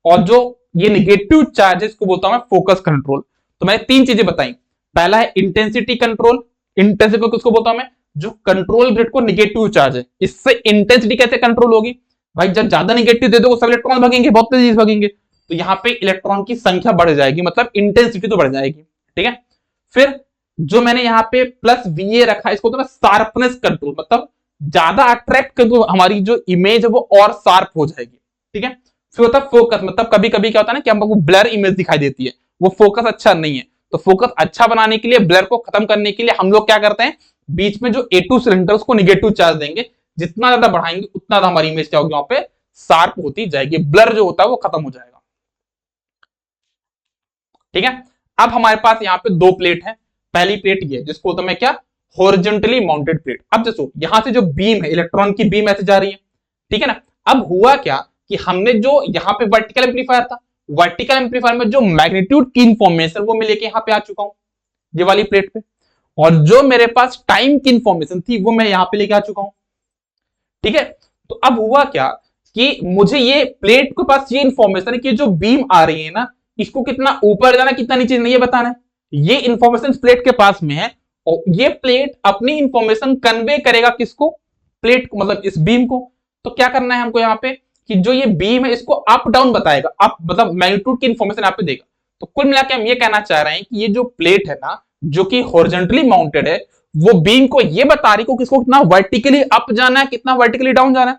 और जो ये निगेटिव चार्ज है इसको बोलता हूं मैं फोकस कंट्रोल। तो मैंने 3 चीजें बताई। पहला है इंटेंसिटी कंट्रोल, इंटेंसिटी किसको बोलता हूं मैं, जो कंट्रोल ग्रिड को निगेटिव चार्ज है, इससे इंटेंसिटी कैसे कंट्रोल होगी, भाई जब ज्यादा निगेटिव दे दो सब इलेक्ट्रॉन भागेंगे, बहुत तेजी से भागेंगे, तो यहां पे इलेक्ट्रॉन की संख्या बढ़ जाएगी, मतलब इंटेंसिटी तो बढ़ जाएगी, ठीक है। फिर जो मैंने यहाँ पे प्लस VA रखा, इसको तो मैं शार्पनेस कंट्रोल, मतलब ज्यादा अट्रैक्ट कर दो, हमारी जो इमेज है वो और शार्प हो जाएगी, ठीक है। फिर होता है फोकस, मतलब कभी कभी क्या होता है ना कि हमको ब्लर इमेज दिखाई देती है, वो फोकस अच्छा नहीं है, तो फोकस अच्छा बनाने के लिए, ब्लर को खत्म करने के लिए हम लोग क्या करते हैं, बीच में जो A2 सिलेंडर उसको निगेटिव चार्ज देंगे, जितना ज्यादा बढ़ाएंगे उतना ज्यादा हमारी इमेज क्या होगी, वहां पे शार्प होती जाएगी, ब्लर जो होता है वो खत्म हो जाएगा, ठीक है। अब हमारे पास यहाँ पे 2 प्लेट है। पहली प्लेट ये जिसको तो मैं क्या, हॉरिजॉन्टली माउंटेड प्लेट। अब देखो यहां से जो बीम है, इलेक्ट्रॉन की बीम ऐसे जा रही है, ठीक है ना। अब हुआ क्या कि हमने जो यहाँ पे वर्टिकल एम्पलीफायर था, वर्टिकल एम्पलीफायर में जो मैग्नीट्यूड की इंफॉर्मेशन वो मैं लेके यहाँ पे आ चुका हूं, ये वाली प्लेट पे, और जो मेरे पास टाइम की इंफॉर्मेशन थी वो मैं यहाँ पे लेके आ चुका हूं, ठीक है। तो अब हुआ क्या कि मुझे ये प्लेट के पास ये इंफॉर्मेशन है कि जो बीम आ रही है ना, इसको कितना ऊपर जाना कितना नीचे जाना ये बताना है, ये इंफॉर्मेशन प्लेट के पास में है, और ये प्लेट अपनी इंफॉर्मेशन कन्वे करेगा किसको, प्लेट को, मतलब इस बीम को। तो क्या करना है हमको यहाँ पे कि जो ये बीम है इसको अप डाउन बताएगा, अप मतलब मैग्नीट्यूड की इंफॉर्मेशन यहाँ पे देगा। तो कुल मिला के हम ये कहना चाह रहे हैं कि ये जो प्लेट है ना जो कि हॉरिजॉन्टली माउंटेड है, वो बीम को ये बता रही को किसको कितना वर्टिकली अप जाना है, कितना वर्टिकली डाउन जाना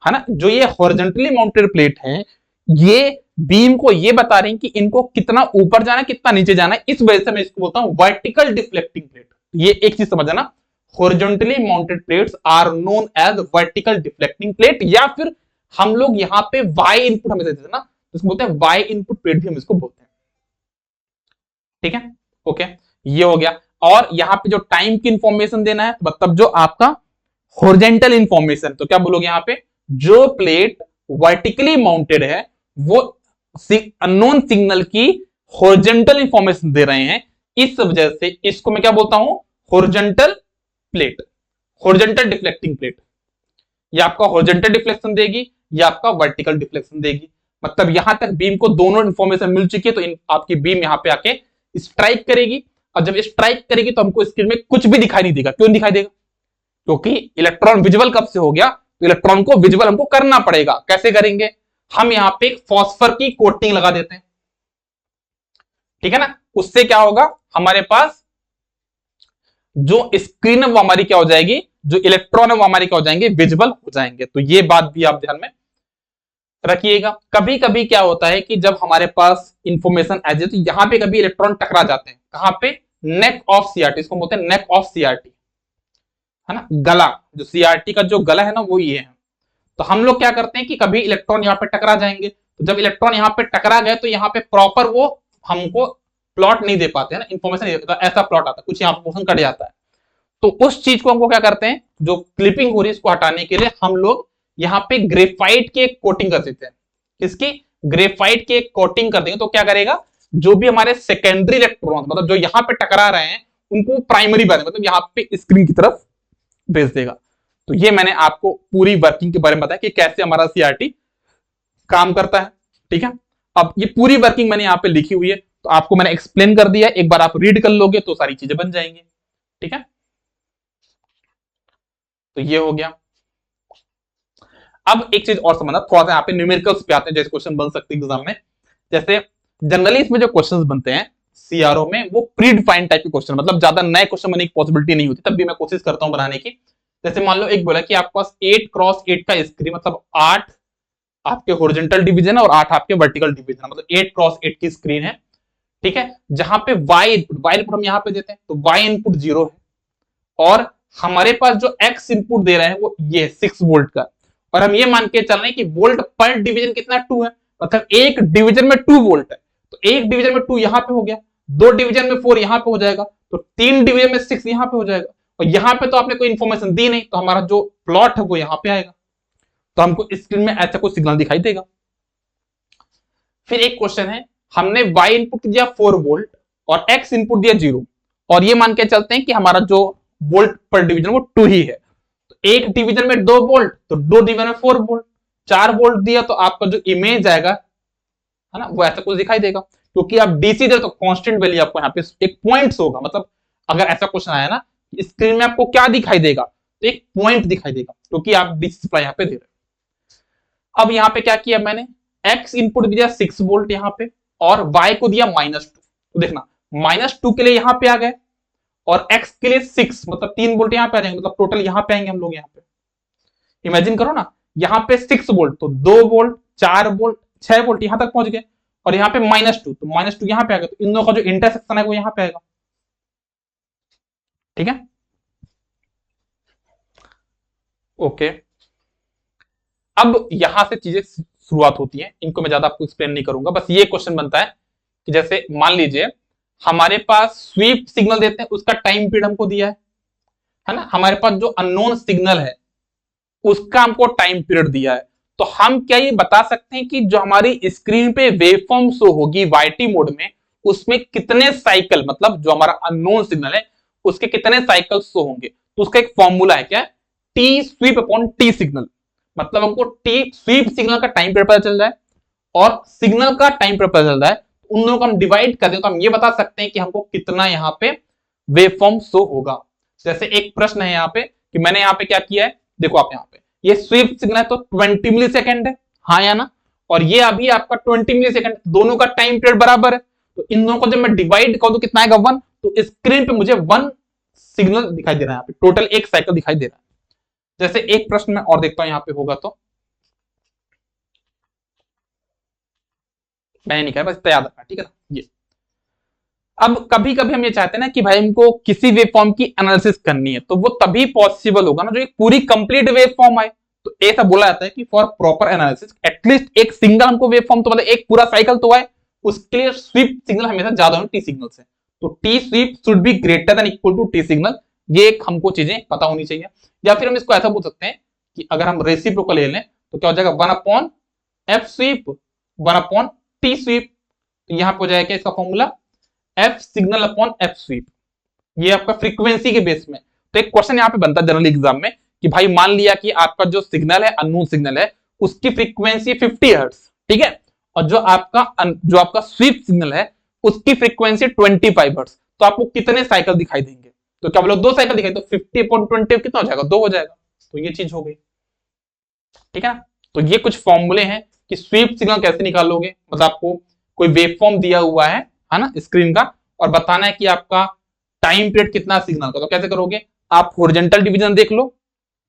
है ना। जो ये हॉरिजॉन्टली माउंटेड प्लेट है, ये बीम को ये बता रही कि इनको कितना ऊपर जाना है कितना नीचे जाना है, इस वजह से मैं इसको बोलता हूं वर्टिकल डिफ्लेक्टिंग प्लेट। ये एक चीज समझ ना, horizontally mounted plates are known as vertical deflecting plate, या फिर हम लोग यहाँ पे वाई इनपुट हमें देते हैं ना, इसको बोलते हैं वाई इनपुट प्लेट भी हम इसको बोलते हैं, ठीक है। ओके, ये हो गया। और यहाँ पे जो टाइम की इंफॉर्मेशन देना है, मतलब जो आपका हॉरिजॉन्टल इंफॉर्मेशन, तो क्या बोलोगे यहाँ पे, जो प्लेट वर्टिकली माउंटेड है वो अननोन सिग्नल की हॉरिजॉन्टल इंफॉर्मेशन दे रहे हैं, इस वजह से इसको मैं क्या बोलता हूं, horizontal plate, horizontal deflecting plate, ये आपका हॉरिजॉन्टल डिफ्लेक्शन देगी, या आपका वर्टिकल डिफ्लेक्शन देगी। मतलब यहां तक बीम को दोनों इंफॉर्मेशन मिल चुकी है, तो आपकी बीम यहाँ पे आके स्ट्राइक करेगी, और जब स्ट्राइक करेगी तो हमको स्क्रीन में कुछ भी दिखाई नहीं देगा। क्यों नहीं दिखाई देगा? क्योंकि इलेक्ट्रॉन विजिबल कब से हो गया, तो इलेक्ट्रॉन को विजिबल हमको करना पड़ेगा। कैसे करेंगे? हम यहाँ पे फॉस्फर की कोटिंग लगा देते हैं, ठीक है ना। उससे क्या होगा, हमारे पास जो स्क्रीन है वो हमारी क्या हो जाएगी, जो इलेक्ट्रॉन है वो हमारी क्या हो जाएंगे, विजिबल हो जाएंगे। तो ये बात भी आप ध्यान में रखिएगा। कभी कभी क्या होता है कि जब हमारे पास इंफॉर्मेशन आ जाए तो यहां पे कभी इलेक्ट्रॉन टकरा जाते हैं। कहां पे? नेक ऑफ सीआरटी, इसको बोलते हैं नेक ऑफ सीआरटी, है ना। गला, जो सीआरटी का जो गला है ना, वो ये है। तो हम लोग क्या करते हैं कि कभी इलेक्ट्रॉन यहाँ पे टकरा जाएंगे, तो जब इलेक्ट्रॉन यहाँ पे टकरा गए तो यहाँ पे प्रॉपर वो हमको प्लॉट नहीं दे पाते हैं ना, इंफॉर्मेशन नहीं देता, ऐसा प्लॉट आता है, कुछ यहाँ पे पोर्शन कट जाता है। तो उस चीज को हमको क्या करते हैं, जो क्लिपिंग हो रही है इसको हटाने के लिए हम लोग यहाँ पे ग्रेफाइट की एक कोटिंग कर देते हैं। किसकी? ग्रेफाइट की एक कोटिंग कर देंगे तो क्या करेगा, जो भी हमारे सेकेंडरी इलेक्ट्रॉन मतलब जो यहाँ पे टकरा रहे हैं उनको प्राइमरी बने, मतलब यहाँ पे स्क्रीन की तरफ भेज देगा। तो ये मैंने आपको पूरी वर्किंग के बारे में बताया कि कैसे हमारा सीआरटी काम करता है, ठीक है। अब ये पूरी वर्किंग मैंने यहाँ पे लिखी हुई है, तो आपको मैंने एक्सप्लेन कर दिया, एक बार आप रीड कर लोगे तो सारी चीजें बन जाएंगी, ठीक है। तो ये हो गया। अब एक चीज और समझना, थोड़ा सा यहाँ पे न्यूमेरिकल्स पे आते हैं, जैसे क्वेश्चन बन सकते हैं एग्जाम में। जैसे जनरली इसमें जो क्वेश्चंस बनते हैं सीआरओ में, वो प्री डिफाइंड टाइप के क्वेश्चन, मतलब ज्यादा नए क्वेश्चन बनने की पॉसिबिलिटी नहीं होती, तब भी मैं कोशिश करता हूं बनाने की। जैसे मान लो एक बोला कि आपके पास 8x8 का स्क्रीन, मतलब 8 आपके हॉरिजॉन्टल डिवीजन है और 8 आपके वर्टिकल डिवीजन, मतलब 8x8 की स्क्रीन है, ठीक है। जहां पे वाई इनपुट हम यहाँ पे देते हैं, तो वाई इनपुट 0 है, और हमारे पास जो एक्स इनपुट दे रहे हैं वो ये 6 वोल्ट का, और हम ये मान के चल रहे हैं कि वोल्ट पर डिवीजन कितना 2 है, मतलब एक डिवीजन में 2 वोल्ट है। तो एक डिवीजन में 2 यहां पे हो गया, 2 डिवीजन में 4 यहां पे हो जाएगा, तो 3 डिवीजन में 6 यहां पे हो जाएगा, और यहां पे तो आपने कोई इंफॉर्मेशन दी नहीं, तो हमारा जो प्लॉट है वो यहां पे आएगा, तो हमको स्क्रीन में ऐसा कोई सिग्नल दिखाई देगा। फिर एक क्वेश्चन है, हमने y इनपुट दिया 4 वोल्ट और x इनपुट दिया 0, और ये मान के चलते हैं कि हमारा जो वोल्ट पर डिवीजन वो 2 ही है। तो एक डिवीजन में 2 वोल्ट, तो 2 डिवीजन में 4 वोल्ट, 4 वोल्ट दिया तो आपका जो इमेज आएगा, है ना, वो ऐसा कुछ दिखाई देगा। क्योंकि आप डीसी दे तो कांस्टेंट वैल्यू आपको यहाँ पे एक पॉइंट्स होगा, मतलब अगर ऐसा क्वेश्चन आया ना, स्क्रीन में आपको क्या दिखाई देगा, तो एक पॉइंट दिखाई देगा, क्योंकि आप डीसी सप्लाई यहाँ पे दे रहे हैं। अब यहाँ पे क्या किया मैंने, एक्स इनपुट दिया 6 वोल्ट यहाँ पे, और वाई को दिया -2। तो देखना -2 के लिए यहाँ पे आ गए, और x के लिए 6, मतलब 3 वोल्ट यहाँ पे आ जाएंगे, मतलब टोटल यहाँ पे आएंगे हम लोग। यहाँ पे इमेजिन करो ना, यहाँ पे 6 वोल्ट, तो 2 वोल्ट, 4 वोल्ट, 6 वोल्ट यहाँ तक पहुंच गए, और यहाँ पे -2, तो -2 यहाँ पे आ गया, तो इन दोनों का जो इंटरसेक्शन है वो यहाँ पे आएगा, ठीक है। ओके, अब यहां से चीजें शुरुआत होती है, इनको मैं ज्यादा आपको एक्सप्लेन नहीं करूंगा, बस ये क्वेश्चन बनता है कि जैसे मान लीजिए हमारे पास स्वीप सिग्नल देते हैं, उसका टाइम पीरियड हमको दिया है ना, हमारे पास जो अननोन सिग्नल है उसका हमको टाइम पीरियड दिया है। तो हम क्या ये बता सकते हैं कि जो हमारी स्क्रीन पे वेवफॉर्म शो होगी वाईटी मोड में, उसमें कितने साइकिल, मतलब जो हमारा अननोन सिग्नल है उसके कितने साइकिल शो होंगे। तो उसका एक फॉर्मूला है, क्या? T sweep upon T signal, मतलब हमको टी स्वीप सिग्नल का टाइम पीरियड पता चल जाए और सिग्नल का टाइम पीरियड पता चल जाए, उन दोनों को हम डिवाइड कर दें तो हम ये बता सकते हैं कि हमको कितना यहाँ पे वेवफॉर्म शो होगा। जैसे एक प्रश्न है यहाँ पे कि मैंने यहाँ पे क्या किया है, देखो आप यहाँ पे ये स्वीप सिग्नल है तो 20 मिली सेकेंड है, हाँ या ना, और ये अभी आपका 20 मिली सेकेंड, दोनों का टाइम पीरियड बराबर है, तो इन दोनों को जब मैं डिवाइड कर दूं कितना आएगा 1, तो स्क्रीन पे मुझे 1 सिग्नल दिखाई दे रहा है, यहाँ पे टोटल एक साइकिल दिखाई दे रहा है। जैसे एक प्रश्न में और देखता हूं यहाँ पे होगा, तो मैंने नहीं कहा, बस तैयार रखना, ठीक है ना। ये अब कभी कभी हम ये चाहते हैं ना कि भाई हमको किसी वेव फॉर्म की एनालिसिस करनी है, तो वो तभी पॉसिबल होगा ना जो एक पूरी कंप्लीट वेव फॉर्म आए। तो ऐसा बोला जाता है कि फॉर प्रॉपर एनालिसिस एटलीस्ट एक सिंगल हमको वेव फॉर्म, तो मतलब एक पूरा साइकिल तो आए, उसके लिए स्वीप सिग्नल हमेशा ज्यादा हो टी सिग्नल से। तो T sweep should be greater than equal to T signal, ये एक हमको चीजें पता होनी चाहिए। या फिर हम इसको ऐसा बोल सकते हैं कि अगर हम रेसिप्रोकल ले लें तो क्या हो जाएगा, 1 upon F sweep 1 upon T sweep, तो यहां पर हो जाएगा इसका formula F signal upon F sweep, ये आपका फ्रीक्वेंसी के बेस में। तो एक क्वेश्चन यहाँ पे बनता है जनरल एग्जाम में कि भाई मान लिया कि आपका जो सिग्नल है अननोन सिग्नल है उसकी फ्रीक्वेंसी 50 हर्ट्ज, ठीक है, और जो आपका स्वीप सिग्नल है उसकी फ्रीक्वेंसी 25 हर्ट्ज, तो आपको कितने साइकिल दिखाई देंगे? तो क्या बोलो 2 साइकिल दिखाई, तो 50/20 कितना हो जाएगा? 2 हो जाएगा। तो ये चीज हो गई, ठीक है। तो ये कुछ फॉर्मूले हैं कि स्वीप सिग्नल कैसे निकालोगे, मतलब आपको कोई वेव फॉर्म दिया हुआ है ना, स्क्रीन का, और बताना है कि आपका टाइम पीरियड कितना सिग्नल का, तो कैसे करोगे? आप हॉरिजॉन्टल डिवीजन देख लो,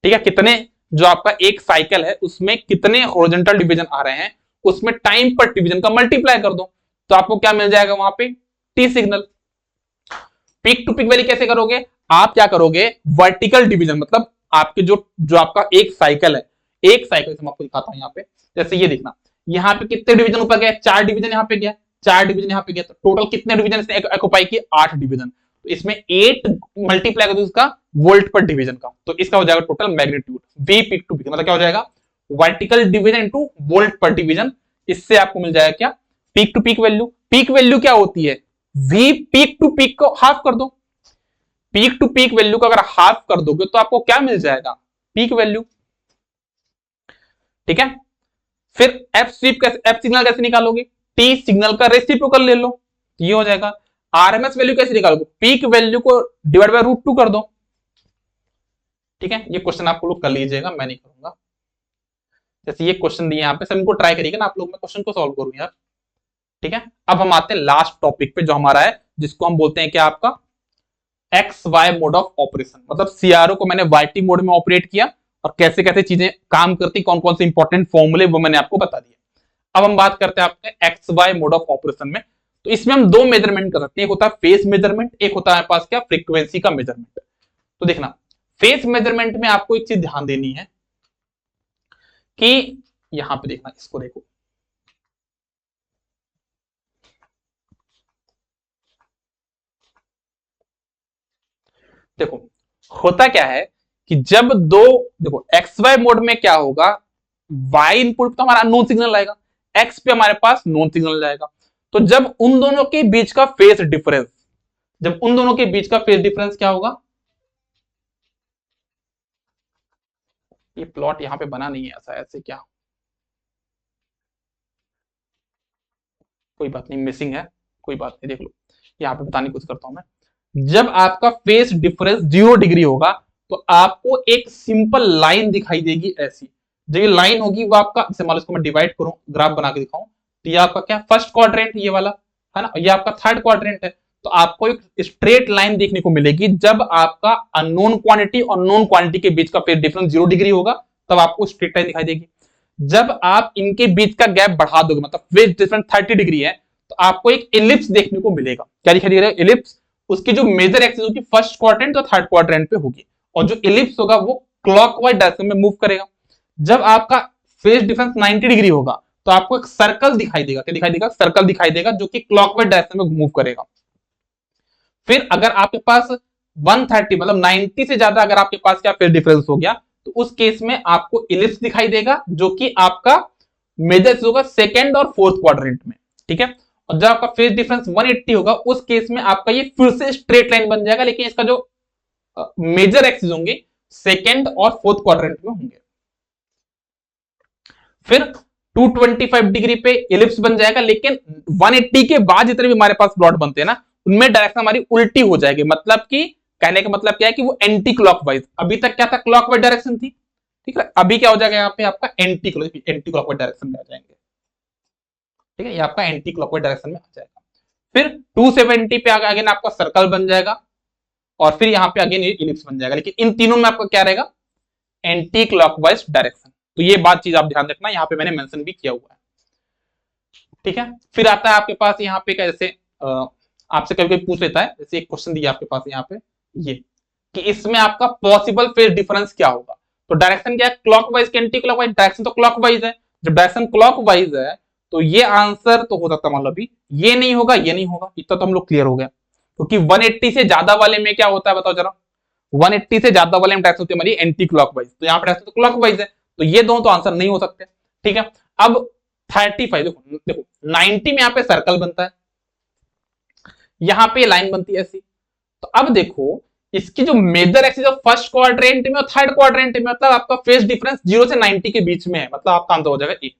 ठीक है, कितने जो आपका एक साइकिल है उसमें कितने हॉरिजॉन्टल डिवीजन आ रहे हैं, उसमें टाइम पर डिवीजन का मल्टीप्लाई कर दो, तो आपको क्या मिल जाएगा वहां पे? T signal. Peak to peak value कैसे करोगे? आप क्या करोगे? वर्टिकल डिवीजन, मतलब आपके जो आपका एक साइकिल है, एक साइकिल से मैं आपको दिखाता हूं यहाँ पे, जैसे ये देखना, यहाँ पे कितने डिवीजन ऊपर गया? 4 डिवीजन यहाँ पे गया, 4 डिवीजन यहाँ पे गया, तो टोटल कितने डिवीजन इसने ऑक्युपाई किए? 8 डिवीजन। तो इसमें 8 मल्टीप्लाई कर दो इसका वोल्ट पर डिवीजन का, तो इसका हो जाएगा total magnitude V peak to peak, मतलब क्या हो जाएगा? Vertical division into volt per division. इससे आपको मिल जाएगा क्या? Peak to peak value. Peak value क्या होती है? वी पीक टू पीक को हाफ कर दो, पीक टू पीक वैल्यू को अगर हाफ कर दोगे तो आपको क्या मिल जाएगा? पीक वैल्यू, ठीक है। फिर एफ स्वीप कैसे, एफ सिग्नल कैसे निकालोगे? टी सिग्नल का रेसिप्रोकल ले लो, ये हो जाएगा। आरएमएस वैल्यू कैसे निकालोगे? पीक वैल्यू को डिवाइड बाय √2 कर दो, ठीक है। ये क्वेश्चन आप लोग कर लीजिएगा, मैं नहीं करूंगा। जैसे ये क्वेश्चन दिए यहाँ पे, सब इनको ट्राई करिएगा ना आप लोग, मैं क्वेश्चन को सॉल्व करूं यार, ठीक है। अब हम आते हैं लास्ट टॉपिक पे जो हमारा है, जिसको हम बोलते हैं क्या? आपका X Y mode of operation, मतलब सीआरओ को मैंने वाईटी मोड में ऑपरेट किया और कैसे कैसे चीजें काम करती, कौन कौन से इंपॉर्टेंट फॉर्मूले वो मैंने आपको बता दिए। अब हम बात करते हैं आपके X Y mode of operation में। तो इसमें हम 2 मेजरमेंट कर सकते हैं, एक होता है फेस मेजरमेंट, एक होता है हमारे पास क्या? फ्रीक्वेंसी का मेजरमेंट। तो देखना, फेस मेजरमेंट में आपको एक चीज ध्यान देनी है कि यहां पे देखना, इसको देखो, देखो होता क्या है कि जब दो, देखो एक्स वाई मोड में क्या होगा? वाई इनपुट तो हमारा नोन सिग्नल आएगा, एक्स पे हमारे पास नोन सिग्नल जाएगा। तो जब उन दोनों के बीच का फेस डिफरेंस, जब उन दोनों के बीच का फेस डिफरेंस क्या होगा? ये प्लॉट यहां पे बना नहीं है ऐसा, ऐसे क्या, कोई बात नहीं, मिसिंग है, कोई बात नहीं, देख लो, यहां पे बताने की कोशिश करता हूं मैं। जब आपका फेस डिफरेंस 0 डिग्री होगा तो आपको एक सिंपल लाइन दिखाई देगी ऐसी, जो ये लाइन होगी वो आपका, जैसे मान लो इसको मैं डिवाइड करूं, ग्राफ बना के दिखाऊं, तो ये आपका क्या? फर्स्ट क्वाड्रेंट ये वाला है ना, ये आपका थर्ड क्वाड्रेंट है। तो आपको एक स्ट्रेट लाइन देखने को मिलेगी जब आपका अननोन क्वांटिटी और नोन क्वांटिटी के बीच का फेस डिफरेंस 0 डिग्री होगा, तब आपको स्ट्रेट लाइन दिखाई देगी। जब आप इनके बीच का गैप बढ़ा दोगे, मतलब फेस डिफरेंस 30 डिग्री है, तो आपको एक एलिप्स देखने को मिलेगा। क्या दिखाई देगा? एलिप्स। उसकी जो मेजर एक्सिस होगी फर्स्ट क्वाड्रेंट और थर्ड क्वाड्रेंट पे होगी, और जो एलिप्स होगा वो क्लॉकवाइज डायरेक्शन में मूव करेगा। जब आपका फेस डिफरेंस 90 डिग्री होगा तो आपको एक सर्कल दिखाई देगा। क्या दिखाई देगा? सर्कल दिखाई देगा, जो कि क्लॉकवाइज डायरेक्शन में मूव करेगा। फिर अगर आपके पास 130 मतलब 90 से ज्यादा अगर आपके पास क्या फेस डिफरेंस हो गया, तो उस केस में आपको इलिप्स दिखाई देगा, जो कि आपका मेजर होगा सेकंड और फोर्थ क्वाड्रेंट में, ठीक है। और जब आपका फेस डिफरेंस 180 होगा उस केस में आपका ये फिर से स्ट्रेट लाइन बन जाएगा, लेकिन इसका जो मेजर एक्सिस होंगे सेकंड और फोर्थ क्वाड्रेंट में होंगे। फिर 225 डिग्री पे इलिप्स बन जाएगा, लेकिन 180 के बाद जितने भी हमारे पास प्लॉट बनते हैं ना, उनमें डायरेक्शन हमारी उल्टी हो जाएगी, मतलब कि कहने का मतलब क्या है कि वो एंटी क्लॉकवाइज, अभी तक क्या था? क्लॉकवाइज डायरेक्शन थी, ठीक है, अभी क्या हो जाएगा यहाँ पे आपका एंटी क्लॉकवाइज डायरेक्शन में आ जाएंगे, ठीक है, ये आपका एंटी क्लॉकवाइज डायरेक्शन में आ जाएगा। फिर 270 पे अगेन आपका सर्कल बन जाएगा, और फिर यहाँ पे अगेन इलिप्स बन जाएगा, लेकिन इन तीनों में आपका क्या रहेगा? Anti clockwise direction. तो ये बात चीज आप ध्यान रखना, यहाँ पे मैंने मेंशन भी किया हुआ है, ठीक है। फिर आता है आपके पास यहाँ पे कैसे, आपसे कभी कोई पूछ लेता है, जैसे एक क्वेश्चन दिया आपके पास यहाँ पे ये, कि इसमें आपका पॉसिबल फेज डिफरेंस क्या होगा? तो डायरेक्शन क्या है? क्लॉकवाइज के एंटी क्लॉकवाइज, डायरेक्शन तो क्लॉकवाइज है, जब डायरेक्शन क्लॉकवाइज है तो ये आंसर तो हो सकता, मतलब ये नहीं होगा, ये नहीं होगा, इतना तो हम लोग क्लियर हो गया, क्योंकि 180 से ज्यादा वाले में क्या होता है बताओ जरा? 180 से ज्यादा वाले में डायरेक्शन होती है हमारी एंटी क्लॉकवाइज, तो यहाँ पे डायरेक्शन तो क्लॉकवाइज है, तो ये दोनों तो आंसर नहीं हो सकते, ठीक है। अब 35, देखो देखो 90 में यहाँ पे सर्कल बनता है, यहां पे लाइन बनती है ऐसी। तो अब देखो इसकी जो मेजर एक्सिस फर्स्ट क्वाड्रेंट में और थर्ड क्वाड्रेंट में, मतलब आपका फेज डिफरेंस 0 से 90 के बीच में है, मतलब आपका आंसर हो जाएगा ए।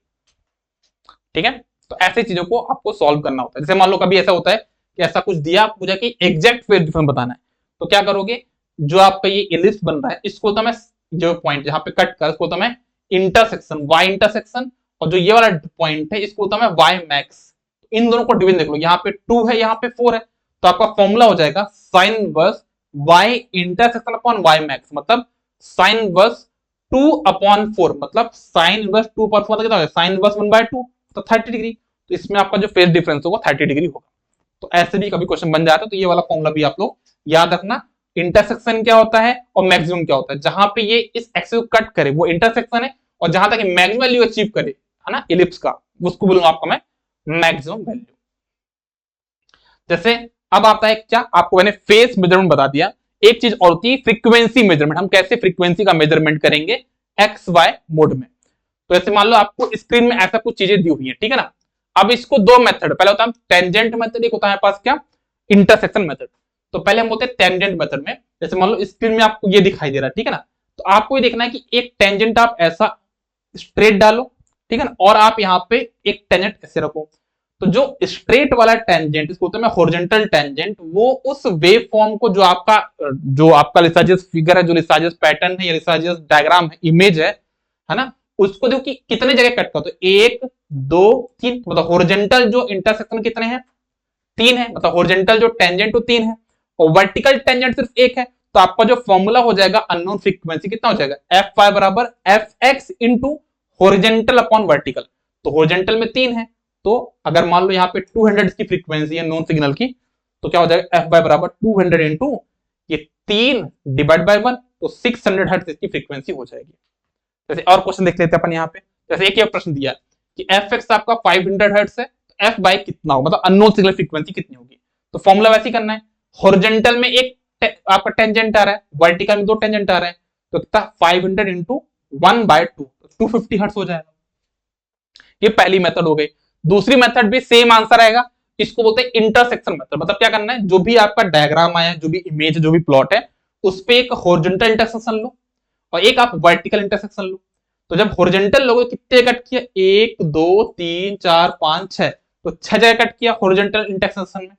ठीक है, तो ऐसी चीजों को आपको सॉल्व करना होता है। जैसे मान लो कभी ऐसा होता है कि ऐसा कुछ दिया आपको मुझे कि एग्जैक्ट फेज डिफरेंस बताना है, तो क्या करोगे, जो आपका ये इलिप्स बन रहा है इसको तो मैं, जो पॉइंट जहां पे कट कर इसको तो मैं इंटरसेक्शन, वाई इंटरसेक्शन, और जो ये वाला पॉइंट है इसको तो मैं वाई मैक्स, इन दोनों को डिवीजन देख लो, यहाँ पे 2 है यहाँ पे 4 है, तो आपका फॉर्मूला हो जाएगा sine inverse Y intersection upon Y max, मतलब साइन इनवर्स 2 अपॉन 4, मतलब साइन इनवर्स 2 पर 4 कितना होगा, साइन इनवर्स 1/2, तो 30 डिग्री। तो इसमें आपका जो फेज डिफरेंस होगा 30 डिग्री होगा। तो ऐसे भी कभी क्वेश्चन बन जाता है, तो ये वाला फॉर्मूला भी आप लोग याद रखना। इंटरसेक्शन क्या होता है और मैक्सिमम क्या होता है, जहां पे ये इस एक्सिस को कट करे वो इंटरसेक्शन है, और जहां तक मैक्सिमम वैल्यू अचीव करे, है ना, इलिप्स का, उसको बोलूंगा आपका मैं मैक्सिमम वैल्यू। जैसे अब आता है क्या, आपको मैंने फेस मेजरमेंट बता दिया, एक चीज और होती है फ्रीक्वेंसी मेजरमेंट। हम कैसे फ्रीक्वेंसी का मेजरमेंट करेंगे, एक्स वाई मोड में। तो ऐसे मान लो आपको स्क्रीन में ऐसा कुछ चीजें दी हुई है, ठीक है ना। अब इसको दो मेथड, पहले होता है टेंजेंट मेथड, एक होता है पास क्या, इंटरसेक्शन मेथड। तो पहले हम बोलते हैं टेंजेंट मेथड में, जैसे मान लो स्क्रीन में आपको ये दिखाई दे रहा है, ठीक है ना, तो आपको ये देखना है कि एक टेंजेंट आप ऐसा स्ट्रेट डालो, ठीक है ना, और आप यहाँ पे एक टेंजेंट ऐसे रखो। तो जो स्ट्रेट वाला टेंजेंट, इसको बोलते हैं हॉरिजॉन्टल टेंजेंट, वो उस वेव फॉर्म को, जो आपका लिसाजियस फिगर है, जो लिसाजियस पैटर्न है या लिसाजियस डायग्राम है, इमेज है ना, उसको देखो कि कितने जगह कट कर, तो 1 2 3, मतलब हॉरिजॉन्टल जो इंटरसेक्शन कितने हैं, 3 है, मतलब हॉरिजॉन्टल जो टेंजेंट तो 3 है, और वर्टिकल टेंजेंट सिर्फ 1 है। तो आपका जो फॉर्मूला हो जाएगा अननोन फ्रीक्वेंसी कितना हो जाएगा, एफ वाई बराबर F x into horizontal upon vertical. तो हॉरिजॉन्टल में 3 है, तो अगर मान लो यहाँ पे 200 की फ्रीक्वेंसी है नॉन सिग्नल की, तो क्या हो जाएगा एफ वाई बराबर 200 इंटू ये 3 डिवाइड बाय 1, तो 600 हर्ट्ज इसकी फ्रीक्वेंसी हो जाएगी। जैसे और क्वेश्चन देख लेते हैं अपन यहाँ पे, जैसे एक ही प्रश्न दिया कि एफ एक्स आपका 500 हर्ट्ज है, तो एफ बाई कितना होगा, मतलब अननोन सिग्नल फ्रीक्वेंसी कितनी होगी। तो फॉर्मूला वैसे ही करना है, हॉरिजॉन्टल में एक आपका टेंजेंट आ रहा है, वर्टिकल में 2 टेंजेंट आ रहे हैं, तो कितना 500 इंटू 1/2, 250 हर्ट्ज हो जाएगा। ये पहली मेथड हो गई। दूसरी मेथड भी सेम आंसर आएगा, इसको बोलते हैं इंटरसेक्शन मेथड। मतलब क्या करना है, जो भी आपका डायग्राम आया, जो भी इमेज है, जो भी प्लॉट है, उस पे एक हॉरिजॉन्टल इंटरसेक्शन लो और एक आप वर्टिकल इंटरसेक्शन लो। तो जब हॉरिजॉन्टल लोगे कितने कट किया, 1 2 3 4 5 6, तो 6 जगह कट किया हॉरिजॉन्टल इंटरसेक्शन में,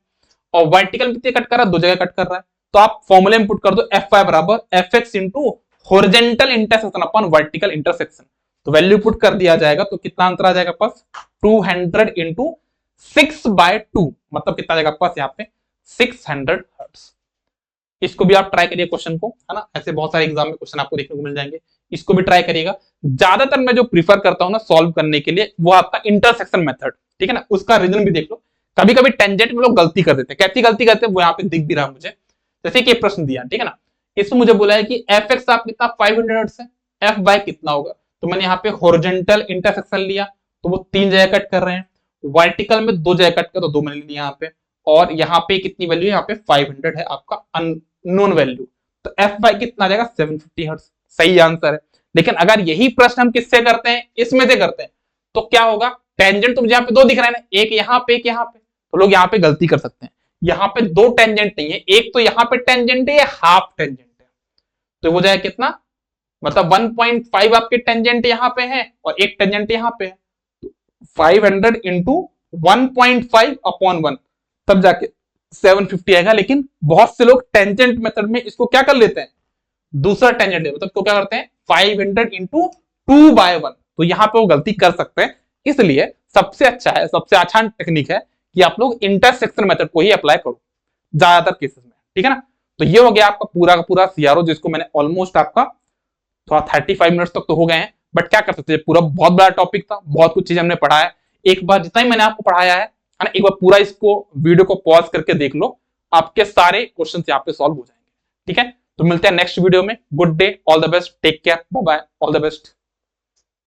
और वर्टिकल कितने कट कर रहा है, 2 जगह कट कर रहा है। तो आप फॉर्मूला इंपुट कर दो, एफ वाई बराबर F x into horizontal intersection upon vertical intersection. तो वैल्यू पुट कर दिया जाएगा, तो कितना आंसर आ जाएगा पास, 200 इंटू 6/2, मतलब कितना आ जाएगा पास यहाँ पे 600 हर्ट्ज। इसको भी आप ट्राई करिए क्वेश्चन को, है ना, ऐसे बहुत सारे एग्जाम में क्वेश्चन आपको देखने को मिल जाएंगे, इसको भी ट्राई करिएगा। ज्यादातर मैं जो प्रीफर करता हूँ ना सॉल्व करने के लिए, वो आपका इंटरसेक्शन मेथड, ठीक है ना। उसका रीजन भी देख लो, कभी कभी टेंजेंट में लोग गलती कर देते हैं, कैसी गलती करते हैं वो यहाँ पे दिख भी रहा मुझे। जैसे कि प्रश्न दिया, ठीक है ना, इसमें मुझे बोला है कि एफ एक्स आप कितना 500 हर्ट्ज है, एफ बाई कितना होगा, तो मैंने यहाँ पे हॉरिजॉन्टल इंटरसेक्शन लिया, तो वो 3 जगह कट कर रहे हैं, वर्टिकल में 2 जगह कट कर, तो 2 मैंने लिया यहाँ पे, और यहाँ पे कितनी वैल्यू है, यहाँ पे 500 है आपका अननोन वैल्यू, तो एफ बाई कितना आ जाएगा 750 हर्ट्ज, सही आंसर है। लेकिन अगर यही प्रश्न हम किससे करते हैं, इसमें से करते हैं, तो क्या होगा, टेंजेंट तो मुझे यहाँ पे 2 दिख रहे हैं ना, एक यहाँ पे एक यहाँ पे, तो लोग यहाँ पे गलती कर सकते हैं। यहाँ पे 2 टेंजेंट नहीं है, एक तो यहाँ पे टेंजेंट है, ये हाफ टेंजेंट है, तो हो जाएगा कितना, मतलब 1.5 आपके टेंजेंट यहाँ पे है और एक टेंजेंट यहाँ पे है, 500 इंटू 1.5 अपॉन 1, तब जाके 750 आएगा। लेकिन बहुत से लोग टेंजेंट मेथड में इसको क्या कर लेते हैं, दूसरा टेंजेंट ले, मतलब तो क्या करते हैं 500 इंटू 2/1, तो यहाँ पे वो गलती कर सकते हैं। इसलिए सबसे अच्छा है, सबसे आसान टेक्निक है कि आप लोग इंटरसेक्शन मेथड को ही अप्लाई करो ज्यादातर केसेस में, ठीक है ना। तो ये हो गया आपका पूरा का पूरा सीआरओ, जिसको मैंने ऑलमोस्ट आपका थोड़ा 35 मिनट्स तक तो हो गए हैं, बट क्या कर सकते हैं, पूरा बहुत बड़ा टॉपिक था, बहुत कुछ चीज हमने पढ़ा है। एक बार जितना ही मैंने आपको पढ़ाया है ना, एक बार पूरा इसको वीडियो को पॉज करके देख लो, आपके सारे क्वेश्चन यहाँ पे सॉल्व हो जाएंगे, ठीक है। तो मिलते हैं नेक्स्ट वीडियो में, good day, all the best, take care, bye bye, all the best.